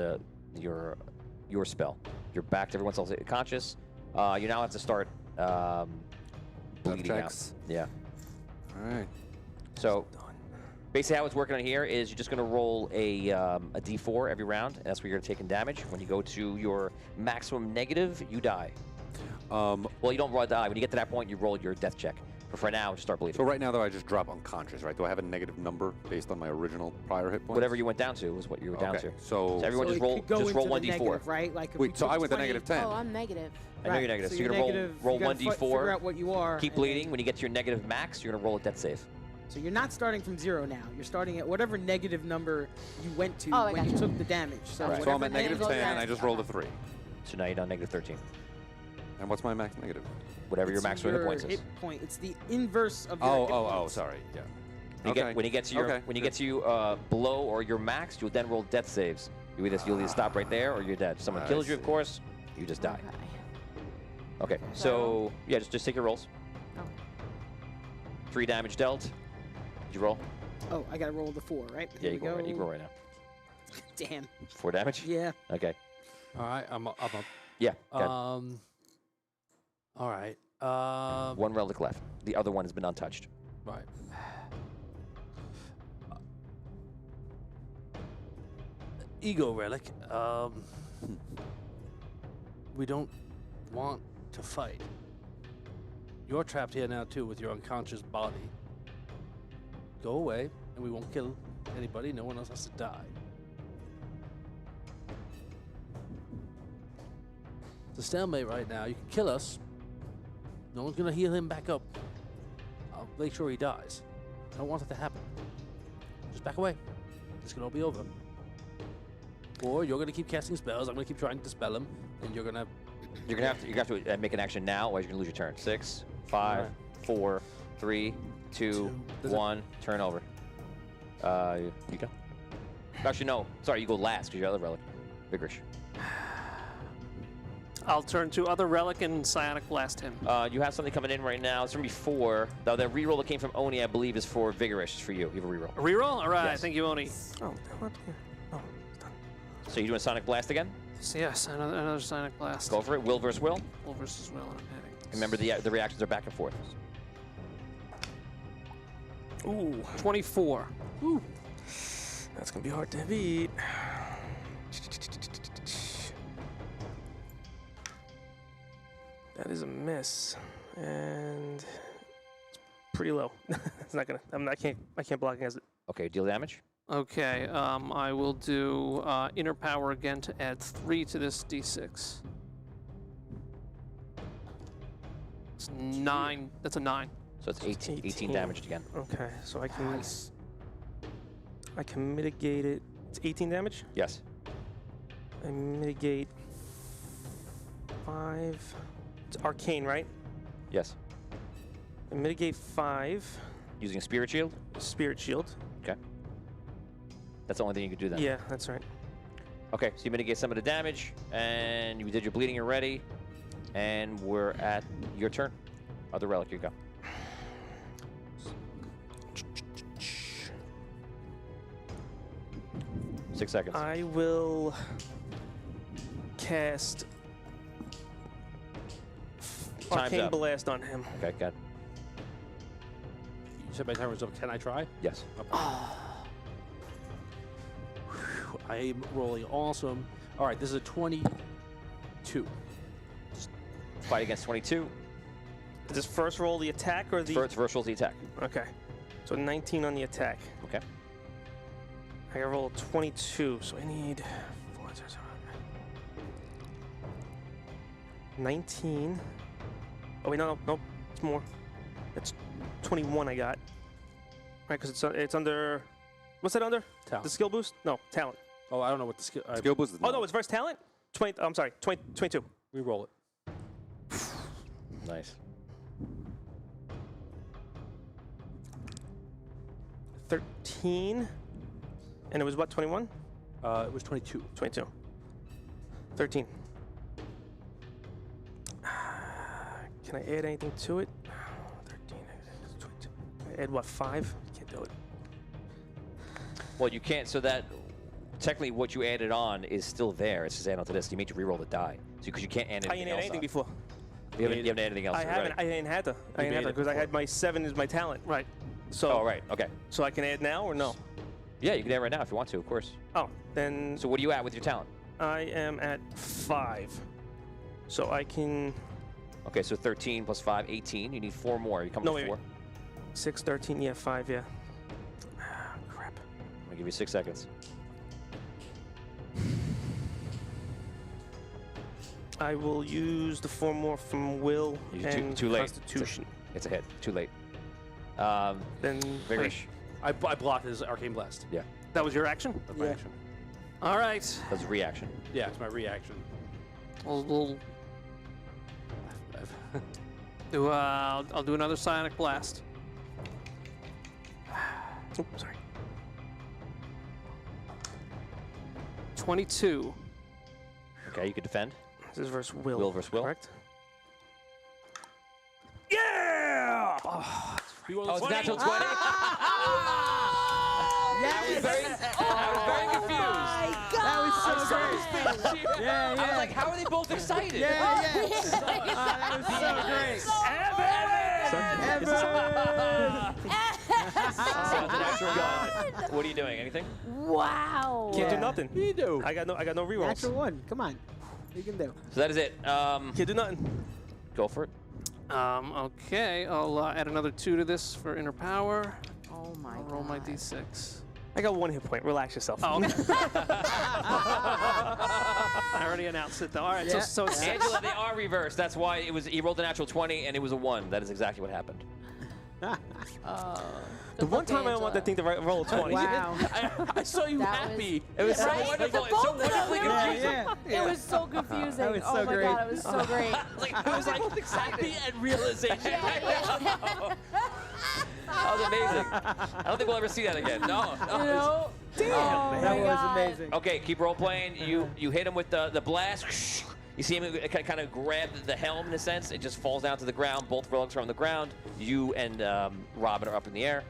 your spell. You're back to everyone's else conscious. You now have to start bleeding out. checks. Yeah. All right. So basically, how it's working on here is you're just going to roll a d4 every round, and that's where you're taking damage. When you go to your maximum negative, you die. Well, you don't roll die. When you get to that point, you roll your death check. But for now, just start bleeding. So right now, though, I just drop unconscious, right? Do I have a negative number based on my original prior hit points? Whatever you went down to was what you were down Okay, to. so everyone So just it roll could go just roll into one the d4. negative, right? Like if wait, we so took I went to 20 negative 10. Oh, I'm negative. I know you're negative. So So you're you're gonna negative, roll you gotta 1d4. figure out what you are. Keep and then- bleeding. When you get to your negative max, you're gonna roll a death save. So you're not starting from 0 now. You're starting at whatever negative number you went to Oh, I when you gotcha. took the damage. So, Right. So I'm whatever at negative goes 10, down. I just rolled a 3. So now you're down negative 13. And what's my max negative? Whatever your it's maximum hit points is. hit point. It's the inverse of your hit points. Sorry. Yeah. When he gets to your below or your max, you'll then roll death saves. You'll either stop right there or you're dead. If someone I kills you, of see. course, you just die. Okay. Okay. So yeah, just take your rolls. Oh. 3 damage dealt. Did you roll? Oh, I gotta roll the 4, right? Yeah, Here you we can roll right, you can roll right now. Damn. 4 damage. Yeah. Okay. All right, I'm up. Yeah. Got All right. 1 relic left. The other one has been untouched. Right. Ego relic. We don't want to fight. You're trapped here now too with your unconscious body. Go away, and we won't kill anybody. No one else has to die. It's a stalemate right now. You can kill us. No one's gonna heal him back up. I'll make sure he dies. I don't want it to happen. Just back away. This can all be over. Or you're gonna keep casting spells. I'm gonna keep trying to dispel them, and you're gonna have to make an action now, or you're gonna lose your turn. 6, 5, Alright. 4, 3, 2, Does it- 1. Turn over. You go. Actually, no. Sorry, you go last because your other relic. Vigorish. I'll turn to other relic and psionic blast him. You have something coming in right now. It's from before. Now, the reroll that came from Oni, I believe, is for Vigorish. It's for you. You have a reroll. A reroll? All right, Yes. thank you, Oni. Oh, what? Oh, it's done. So you're doing Sonic Blast again? So yes, another psionic blast. Go for it. Will versus Will. Will versus Will, and I'm hitting. Remember, the reactions are back and forth. Ooh, 24. that's gonna be hard to beat. That is a miss, and it's pretty low. It's not gonna. I can't block against it. Okay, deal damage. Okay, I will do inner power again to add 3 to this d6. It's 9. That's a 9. So it's 18 damage again. Okay, so I can mitigate it. It's 18 damage. Yes. I mitigate 5. It's arcane, right? Yes. I mitigate 5. Using a Spirit Shield. Spirit shield. Okay. That's the only thing you can do then. Yeah, that's right. Okay, so you mitigate some of the damage, and you did your bleeding already, and we're at your turn. Other relic, you go. Six seconds. I will cast Time's Arcane up. Blast on him. Okay, good. You said my timer was up. Can I try? Yes. I'm rolling awesome. All right, this is a 22. Fight against 22. Is this first roll the attack or the? First roll's the attack. Okay. So 19 on the attack. Okay. I gotta roll a 22, so I need 19. Oh wait, no, it's more. That's 21 I got. Right, because it's under. What's that under? Talent. The skill boost? No, talent. Oh, I don't know what the skill. Skill boost is Oh no, it's versus talent. 20. I'm sorry, 22. Reroll it. Nice. 13 And it was what, 21? It was 22. 22. 13. Can I add anything to it? 13, 22. Can I add what, 5? Can't do it. Well, you can't. So that technically, what you added on is still there. It's just added onto this. You made you reroll the die, so because you can't add anything I didn't add else anything on. before. You haven't added anything else. I haven't. I didn't have to. I didn't have to made it because I before. had my 7 as my talent. Right. So. Oh, right. Okay. So I can add now or no? Yeah, you can add right now if you want to, of course. Oh, then. So what are you at with your talent? I am at 5. So I can. Okay, so 13 plus 5, 18. You need 4 more. You come to 4. 6, 13, yeah, 5, yeah. Crap. I'm gonna give you 6 seconds. I will use the 4 more from Will and too late. Constitution. It's a hit. Too late. Then. Vigorish. I blocked his arcane blast. Yeah, That was your action? That's my action. All right. that's a reaction. Yeah, it's my reaction. We'll do, I'll do another psionic blast. Oh, sorry. 22. Okay, you can defend. This is versus Will. Will versus Will. Correct? Yeah! Oh, it's natural 20. I was very confused. That was so great. Yeah, yeah. I was like, how are they both excited? Yeah, yeah. That was so great. So it's a natural gun. What are you doing? Anything? Wow. Can't do Yeah. nothing. You do. I got no rerolls. Natural 1. Come on. You can do. So that is it. Can't do nothing. Go for it. Okay, I'll add another 2 to this for inner power. Oh my I'll god. roll my d6. I got 1 hit point. Relax yourself. Oh, okay. I already announced it though. All right, Yeah. so it's 6. Angela, they are reversed. That's why it was. He rolled a natural 20 and it was a 1. That is exactly what happened. The one time I don't want that thing to roll a 20. Wow. I saw you That happy. It was so Right? wonderful. The It's so both of them, wonderfully they were confusing. Yeah. It was so confusing. That was oh so my great. god, it was so great. I was like happy and realization. That was amazing. I don't think we'll ever see that again. No. You know? Damn. Oh my That was God. amazing. Okay, keep role playing. You hit him with the blast. You see him kind of grab the helm in a sense. It just falls down to the ground. Both relics are on the ground. You and Robin are up in the air.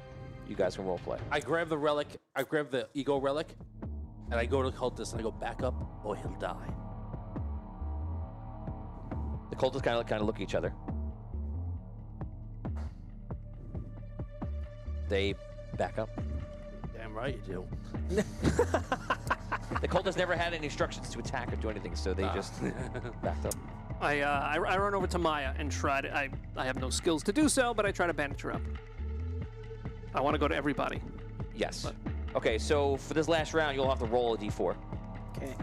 You guys can role play. I grab the relic. I grab the ego relic, and I go to the cultist and I go back up, or he'll die. The cultists kind of look at each other. They back up. Damn right you do. The cultists never had any instructions to attack or do anything, so they just backed up. I run over to Maya and try to. I have no skills to do so, but I try to bandage her up. I want to go to everybody. Yes. Okay, so for this last round, you'll have to roll a d4. Okay.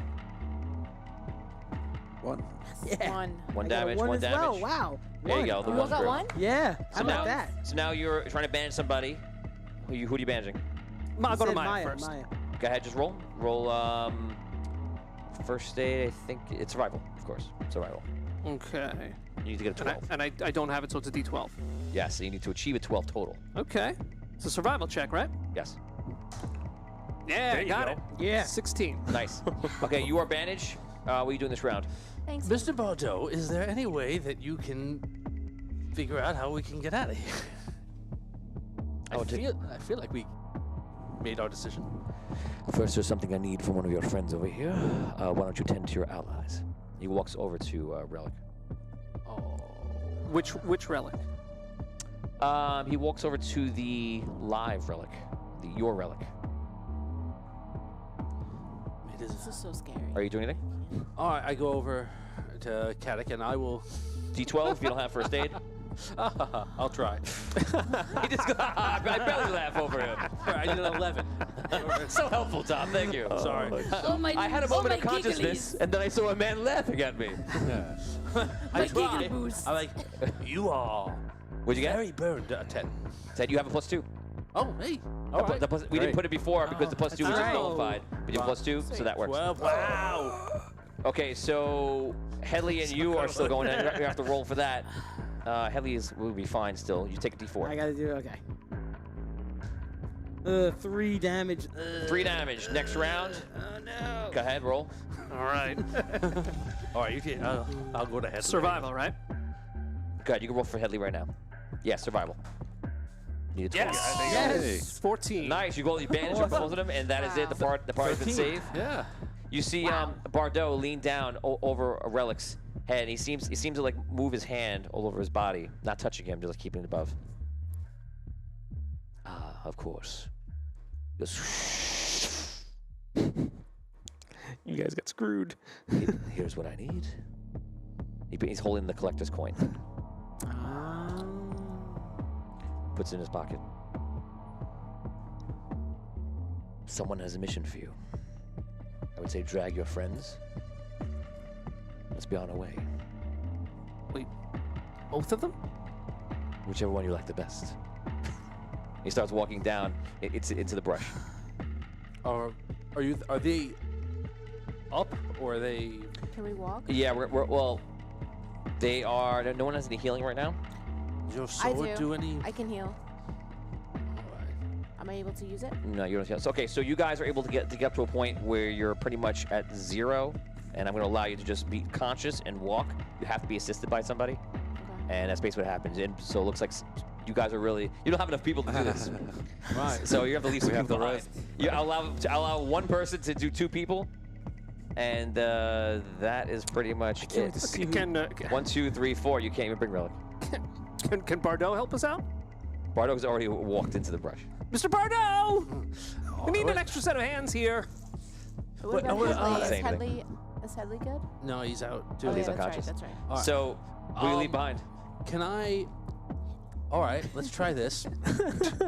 1. Yeah. 1. One I got a damage, 1 one as damage. well. Wow. There you 1. go. The You all one's got great. 1? Yeah. So How about now, that? So now you're trying to bandage somebody. Who are you bandaging? I'll go to Said Maya first. Maya. Go ahead, just roll. Roll first aid, I think it's survival, of course. Survival. Okay. You need to get a 12. And I don't have it, so it's a d12. Yes, so you need to achieve a 12 total. Okay. It's a survival check, right? Yes. Yeah, There I you got go. it. Yeah. 16. Nice. Okay, you are bandaged. What are you doing this round? Thanks. Mr. Bordeaux, is there any way that you can figure out how we can get out of here? I feel like we made our decision. First, there's something I need from one of your friends over here. Why don't you tend to your allies? He walks over to Relic. Oh. Which relic? He walks over to the live relic, your relic. It This is so scary. Are you doing anything? All right, I go over to Kadik and I will. D12 if you don't have first aid. I'll try. He just I barely laugh over him. I did an 11. So helpful, Tom. Thank you. Sorry. Oh my I had a moment of consciousness, and then I saw a man laughing at me. I giggly try. boost. I'm like, you are What'd you get? very burned. 10. Ted, you have a +2. Oh, hey. The All plus- right. the plus- we didn't put it before because the +2 was just right. nullified. But you have +2, so that works. 12. Wow. Okay, so Headley and you are still going in. You have to roll for that. Headley will be fine still. You take a D4. I gotta do okay. 3 damage. 3 damage. Next round. Oh no. Go ahead, roll. All right. All right, you can. I'll go to head. Survival, right? Go ahead. You can roll for Headley right now. Yeah, survival. Need a 20. Yes. 14. Nice. You roll the advantage on both of them, and that is it. The party's been saved. Yeah. You see Bardot lean down over Relic's head. He seems to like move his hand all over his body, not touching him, just like keeping it above. Ah, of course. He goes, You guys got screwed. here's what I need. He's holding the collector's coin. Puts it in his pocket. Someone has a mission for you. I would say drag your friends. Let's be on our way. Wait, both of them? Whichever one you like the best. He starts walking down into the brush. Are they up or are they? Can we walk? Yeah, well, they are. No one has any healing right now. Does your I sword do. any? I can heal. Alright. Am I able to use it? No, you don't heal. So, okay, so you guys are able to get up to a point where you're pretty much at 0, and I'm going to allow you to just be conscious and walk. You have to be assisted by somebody, Okay. and that's basically what happens. And so it looks like you guys are really. You don't have enough people to do this. Right. So you have to leave some We have people the behind. You allow one person to do 2 people, and that is pretty much it. Can 1, 2, 3, 4. You can't even bring Relic. can Bardot help us out? Bardot's already walked into the brush. Mr. Bardot! We need an extra set of hands here. What about Headley? Same thing. Is Headley good? No, he's out too. Oh, yeah, he's that's unconscious. right. That's right. All right. So who do you leave behind? Can I? All right, let's try this.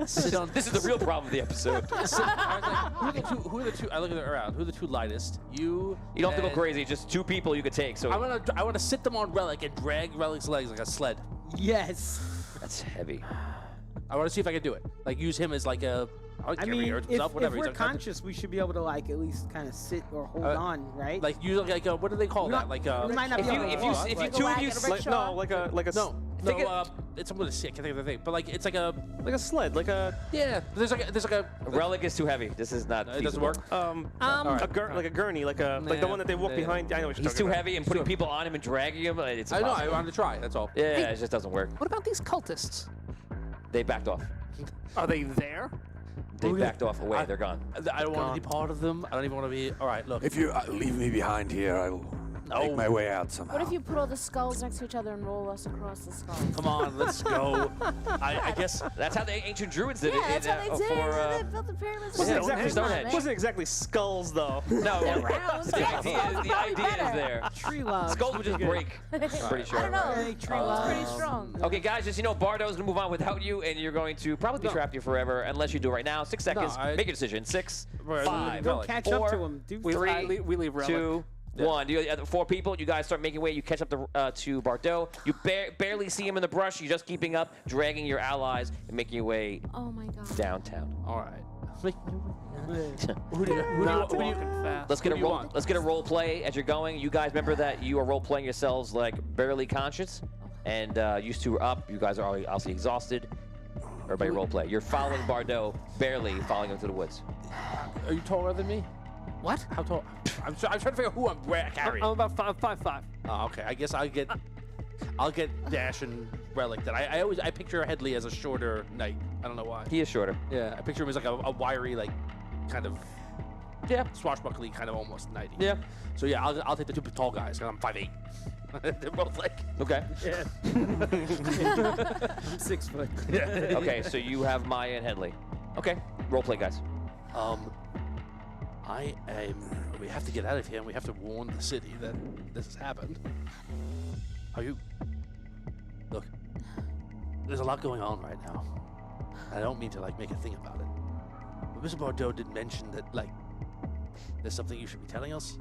Sit down. This is the real problem of the episode. Who are the two? I look at it around. Who are the 2 lightest? You. You don't have to go and- crazy. Just 2 people you could take. So I want to sit them on Relic and drag Relic's legs like a sled. Yes. that's heavy. I want to see if I can do it. Like use him as like a. I mean, if whatever. we're He's unconscious. conscious, we should be able to like at least kind of sit or hold on, right? Like use like a, what do they call We that? not- Like a. we might not If be you able to if you walk, if you but- 2 of you wagon, a s- rickshaw. No, like a No, Think no. It's I'm gonna see. I can't think of the thing. But like it's like a. like a sled, like a Yeah. There's like a. Relic is too heavy. This is not. It doesn't feasible. work. like a gurney, like a one that they walk Yeah. behind. I know what you're He's talking too about. heavy, and putting people on him and dragging him. It's I know. impossible. I wanted to try. That's all. Yeah, it just doesn't work. What about these cultists? They backed off. Are they there? They backed off away. They're gone. I don't want to be part of them. I don't even want to be. All right, look. If you leave me behind here, I will make my way out somehow. What if you put all the skulls next to each other and roll us across the skulls? Come on, let's go. I guess. That's how the ancient druids did Yeah, it. that's how they did for, it. They built the pyramids. Yeah, with Stonehenge. man. Wasn't exactly skulls though. No, They're round. the Yeah, idea, skulls the are idea probably is there. Tree logs. Skulls would just break. Pretty sure. I don't know. Hey, It's tree pretty logs. strong. Okay, guys, just Bardo's gonna move on without you, and you're going to probably be trapped here forever unless you do it right now. 6 seconds. I- Make a decision. 6, Right, 5, Go catch up to him. Do We, Three, we leave Relic. 2, 1. You 4 people. You guys start making way. You catch up to Bardot. You barely see him in the brush. You're just keeping up, dragging your allies, and making your way Oh my god. downtown. All right. Who do you fast? Let's get a Who do you role. want? Let's get a role play as you're going. You guys remember that you are role playing yourselves like barely conscious, and you 2 are up. You guys are obviously exhausted. Everybody role play. You're following Bardot, barely following him to the woods. Are you taller than me? What? How tall? I'm trying to figure out who I'm carrying. I'm about 5'5". Oh, okay. I guess I'll get Dash and Relic. Then I picture Headley as a shorter knight. I don't know why. He is shorter. Yeah, I picture him as like a wiry, like kind of swashbuckly, kind of almost knighty. Yeah. So yeah, I'll take the 2 tall guys because I'm 5'8". They're both like. Okay. I'm 6 foot. Okay. So you have Maya and Headley. Okay. Role play, guys. We have to get out of here, and we have to warn the city that this has happened. Look, there's a lot going on right now. I don't mean to like make a thing about it. But Mr. Bordeaux did mention that like there's something you should be telling us.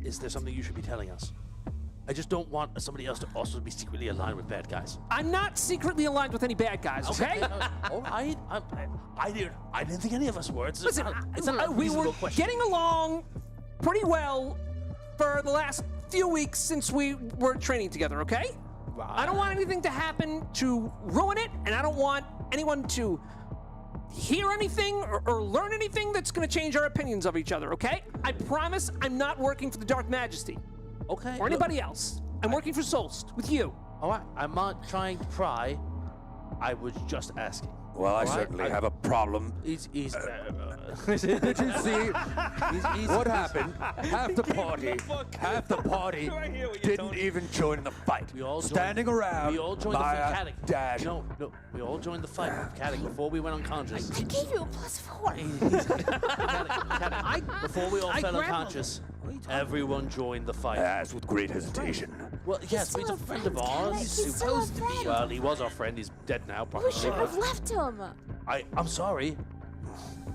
Is there something you should be telling us? I just don't want somebody else to also be secretly aligned with bad guys. I'm not secretly aligned with any bad guys, okay? All right. I didn't think any of us were. It's not a we were reasonable question. getting along pretty well for the last few weeks since we were training together, okay? I don't want anything to happen to ruin it, and I don't want anyone to hear anything or learn anything that's going to change our opinions of each other, okay? I promise I'm not working for the Dark Majesty Okay. or anybody else. I'm working for Solst with you. All right. I'm not trying to pry. I was just asking. Well, I All right, certainly have a problem. He's Did you see what happened? Half the party I hear what you're didn't telling me. even join the fight. We all Standing joined, around. We all joined the Maya, fight. Dad. No. We all joined the fight with Caddick before we went unconscious. I gave you a +4. Caddick, before we all I fell grabbed him. unconscious, What are you talking everyone joined the fight. As with great hesitation. Well, yes, but he's a friend of ours. He's still a friend. Well, he was our friend. He's dead now, We probably. should have left him. I'm sorry.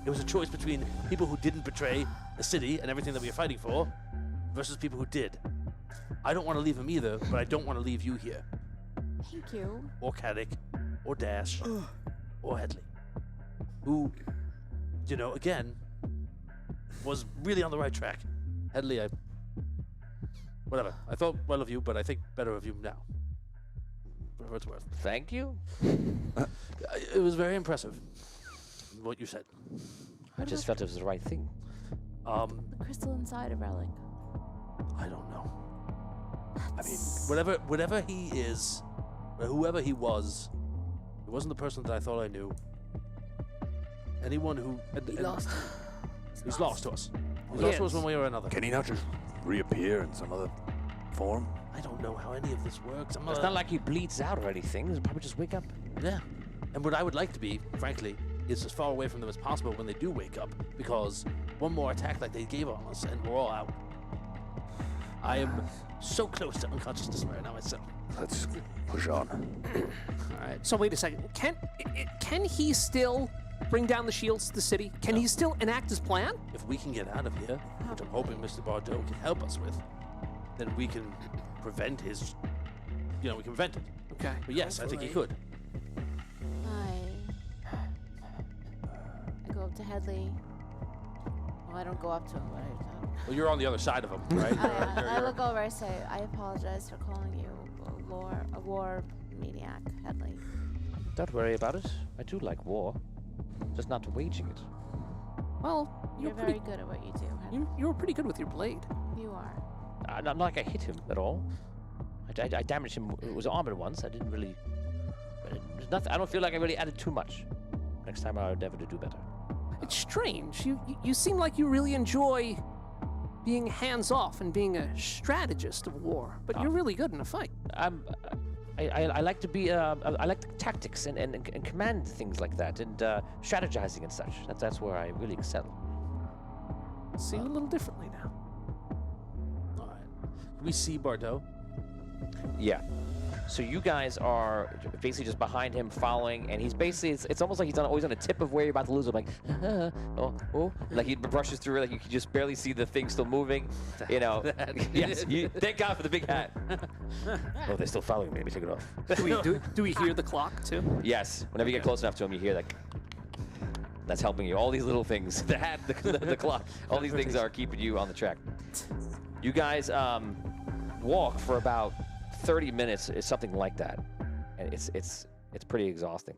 It was a choice between people who didn't betray the city and everything that we were fighting for versus people who did. I don't want to leave him either, but I don't want to leave you here. Thank you. Or Caddick, or Dash, or Headley. Who, again, was really on the right track. Headley, whatever. I thought well of you, but I think better of you now. Whatever it's worth. Thank you. It was very impressive, what you said. I just felt it was the right thing. The crystal inside of Relic. I don't know. I mean, whatever he is, or whoever he was, it wasn't the person that I thought I knew. Anyone who... We lost him. He's lost to us. He's lost to us one way or another. Can he not just reappear in some other form? I don't know how any of this works. It's not like he bleeds out or anything. He'll probably just wake up. Yeah. And what I would like to be, frankly, is as far away from them as possible when they do wake up, because one more attack like they gave on us and we're all out. I am so close to unconsciousness right now myself. Let's push on. All right. So wait a second. Can he still bring down the shields to the city? Can he still enact his plan? If we can get out of here, which I'm hoping Mr. Bardot can help us with, then we can prevent his... we can prevent it. Okay. But yes, I think he could. I go up to Headley. Well, I don't go up to him, but Well, you're on the other side of him, right? I look over. I say, I apologize for calling you a war maniac, Headley. Don't worry about it. I do like war, just not waging it. Well, You're very good at what you do, Headley. you were pretty good with your blade. You are. Not like I hit him at all. I damaged him. It was armored once. I didn't really. There's nothing. I don't feel like I really added too much. Next time I'll endeavor to do better. It's strange. You seem like you really enjoy being hands off and being a strategist of war, but you're really good in a fight. I like to be. I like the tactics and command things like that and strategizing and such. That's where I really excel. See you a little differently now. All right. Can we see Bardot? Yeah. So you guys are basically just behind him, following, and he's basically, it's almost like he's always on the tip of where you're about to lose him, like, like he brushes through, like you can just barely see the thing still moving, Yes, thank God for the big hat. Oh, they're still following me, let me take it off. Do we hear the clock too? Yes, whenever you get close enough to him, you hear that. That's helping you. All these little things, the hat, the clock, all these things are keeping you on the track. You guys walk for about 30 minutes, is something like that, and it's pretty exhausting.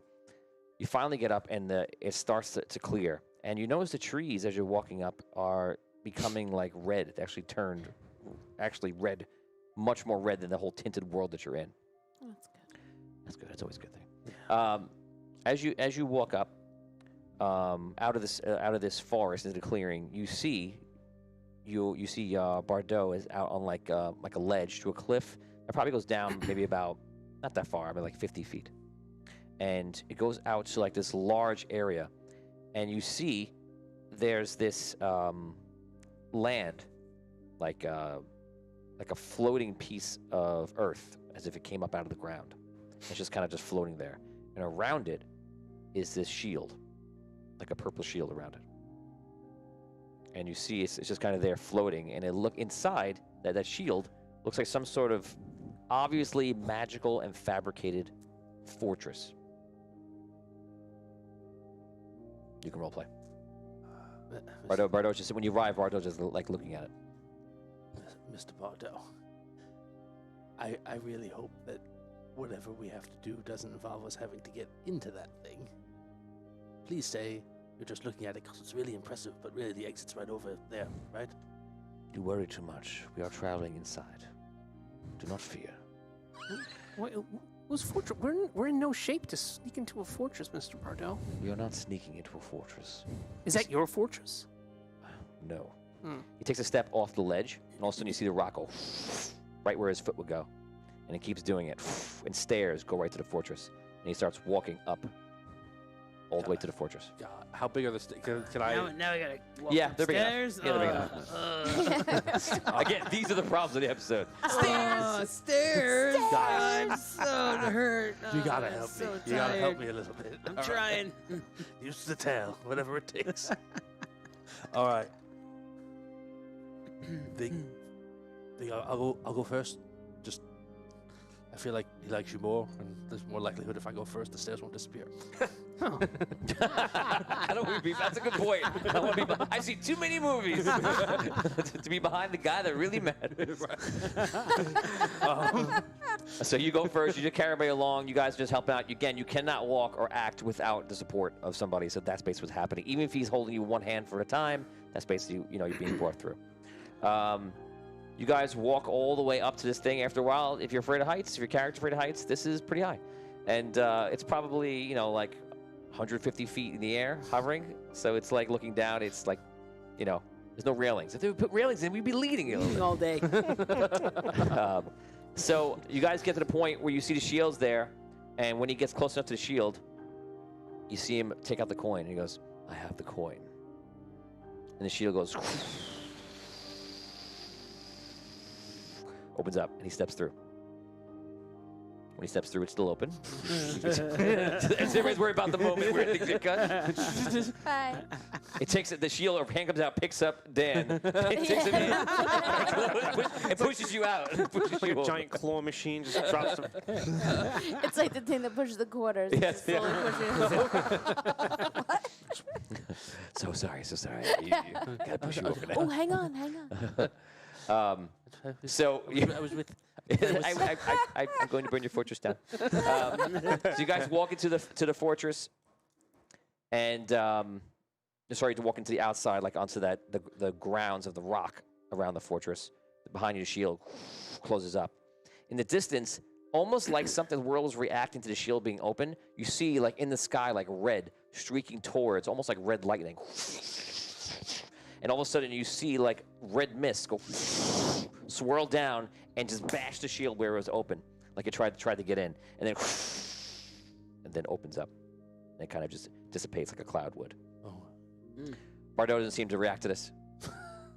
You finally get up, and it starts to clear, and you notice the trees as you're walking up are becoming like red. They actually turned red, much more red than the whole tinted world that you're in. Oh, that's good. That's good. That's always a good thing. As you walk up out of this forest into the clearing, you see Bardot is out on like a ledge to a cliff. It probably goes down maybe about, not that far, like 50 feet. And it goes out to like this large area. And you see there's this land, like a floating piece of earth, as if it came up out of the ground. It's just kind of just floating there. And around it is this shield, like a purple shield around it. And you see it's just kind of there floating. And it look inside that shield looks like some sort of obviously magical and fabricated fortress. You can roleplay. Bardot just, when you arrive, Bardot just like looking at it. Mr. Bardot, I really hope that whatever we have to do doesn't involve us having to get into that thing. please say you're just looking at it because it's really impressive, but really the exit's right over there, right? You worry too much. We are traveling inside. Do not fear. Whose fortress? We're in no shape to sneak into a fortress, Mr. Bardell. We are not sneaking into a fortress. Is that your fortress? No. He takes a step off the ledge, and all of a sudden you see the rock go right where his foot would go. And he keeps doing it, and stairs go right to the fortress. And he starts walking up all the way to the fortress. How big are the stairs? Can I? Now we gotta walk Yeah, they're big enough. upstairs. Yeah, they're big enough. Again, these are the problems of the episode. Stairs. I'm so hurt. You gotta I'm help me. so You gotta help tired. me a little bit. I'm All right. trying. Use the tail, whatever it takes. All right. I'll go first. Just, I feel like he likes you more, and there's more likelihood if I go first, the stairs won't disappear. I don't want to be. That's a good point. I want to be. I've seen too many movies to be behind the guy that really matters. So you go first. You just carry everybody along. You guys just help out. Again, you cannot walk or act without the support of somebody. So that's basically what's happening. Even if he's holding you one hand for a time, that's basically you're being brought through. You guys walk all the way up to this thing. After a while, if you're afraid of heights, if your character's afraid of heights, this is pretty high, and it's probably like 150 feet in the air, hovering. So it's like looking down. It's like, there's no railings. If they would put railings in, we'd be leading you. All day. So you guys get to the point where you see the shields there, and when he gets close enough to the shield, you see him take out the coin. And he goes, "I have the coin," and the shield goes. Opens up, and he steps through. When he steps through, it's still open. Everybody's worried about the moment where things get cut. Bye. It takes it. The shield, or hand comes out, picks up Dan, takes him in, and pushes you out. Pushes Like you a over. giant claw machine just drops them. It's like the thing that pushes the quarters. It's Yes, just slowly So sorry. You gotta push you over Oh, now. hang on. So I was with. I'm going to burn your fortress down. So you guys walk into the fortress, and to walk into the outside, like onto the grounds of the rock around the fortress. Behind you, the shield closes up. In the distance, almost like something, the world is reacting to the shield being open. You see, like in the sky, like red streaking towards, almost like red lightning. And all of a sudden, you see like red mist go swirl down and just bash the shield where it was open, like it tried to get in, and then opens up, and it kind of just dissipates like a cloud would. Oh. Bardot doesn't seem to react to this,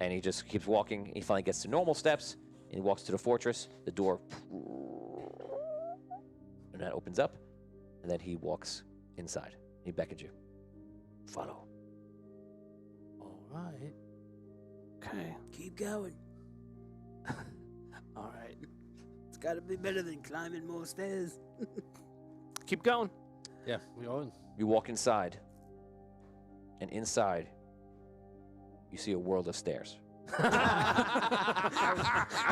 and he just keeps walking. He finally gets to normal steps, and he walks to the fortress. The door, and that opens up, and then he walks inside. He beckons you. Follow. All right. Okay. Keep going. All right. It's got to be better than climbing more stairs. Keep going. Yeah, we are in. You walk inside, and inside, you see a world of stairs. I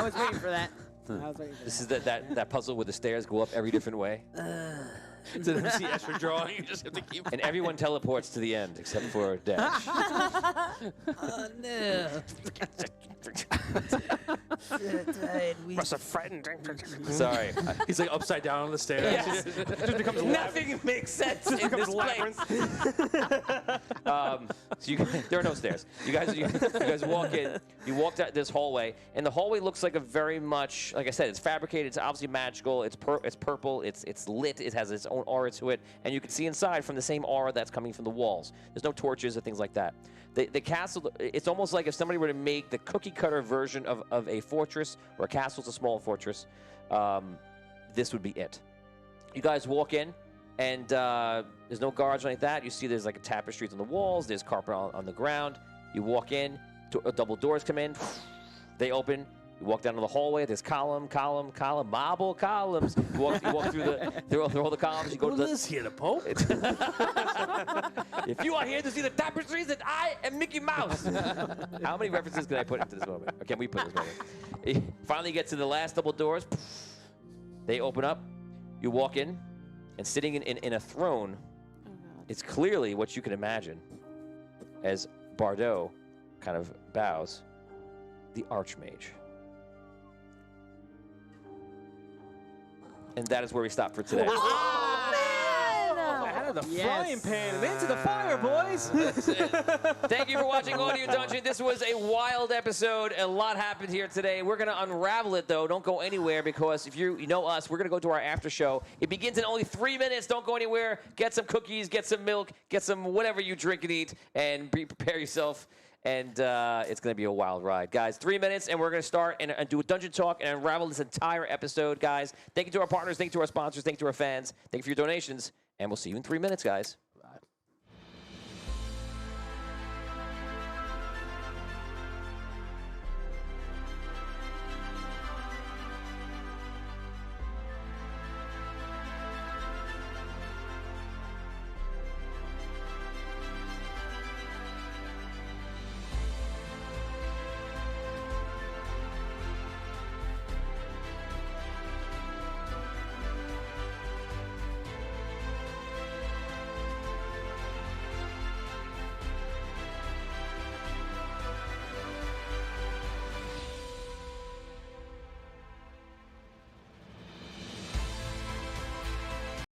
was waiting for that. I was waiting for This is that puzzle where the stairs go up every different way, It's an MC Escher drawing. You just have to keep. and everyone teleports to the end except for Dash. Oh no. Must have frightened. Sorry. He's like upside down on the stairs. Yes. Nothing makes sense in this place. There are no stairs. You guys walk in. You walk down this hallway, and the hallway looks like a very much, like I said, it's fabricated. It's obviously magical. It's purple. It's lit. It has its own aura to it, and you can see inside from the same aura that's coming from the walls. There's no torches or things like that. The castle, it's almost like if somebody were to make the cookie cutter version of a fortress, or a castle's a small fortress, this would be it. You guys walk in, and there's no guards or anything like that. You see there's like tapestries on the walls, there's carpet on the ground. You walk in, double doors come in, they open. You walk down to the hallway. There's column, marble columns. You walk through all the columns. You go to Who lives here, the Pope? If you are here to see the tapestries, then I am Mickey Mouse. How many references can I put into this moment? Or can we put in this moment? You finally get to the last double doors. They open up. You walk in, and sitting in a throne it's clearly what you can imagine as Bardot kind of bows, the Archmage. And that is where we stop for today. Out of the frying pan and into the fire, boys. Thank you for watching Audio Dungeon. This was a wild episode. A lot happened here today. We're going to unravel it, though. Don't go anywhere, because if you know us, we're going to go to our after show. It begins in only 3 minutes. Don't go anywhere. Get some cookies, get some milk, get some whatever you drink and eat, and prepare yourself. And it's going to be a wild ride. Guys, 3 minutes, and we're going to start and do a dungeon talk and unravel this entire episode, guys. Thank you to our partners. Thank you to our sponsors. Thank you to our fans. Thank you for your donations. And we'll see you in 3 minutes, guys.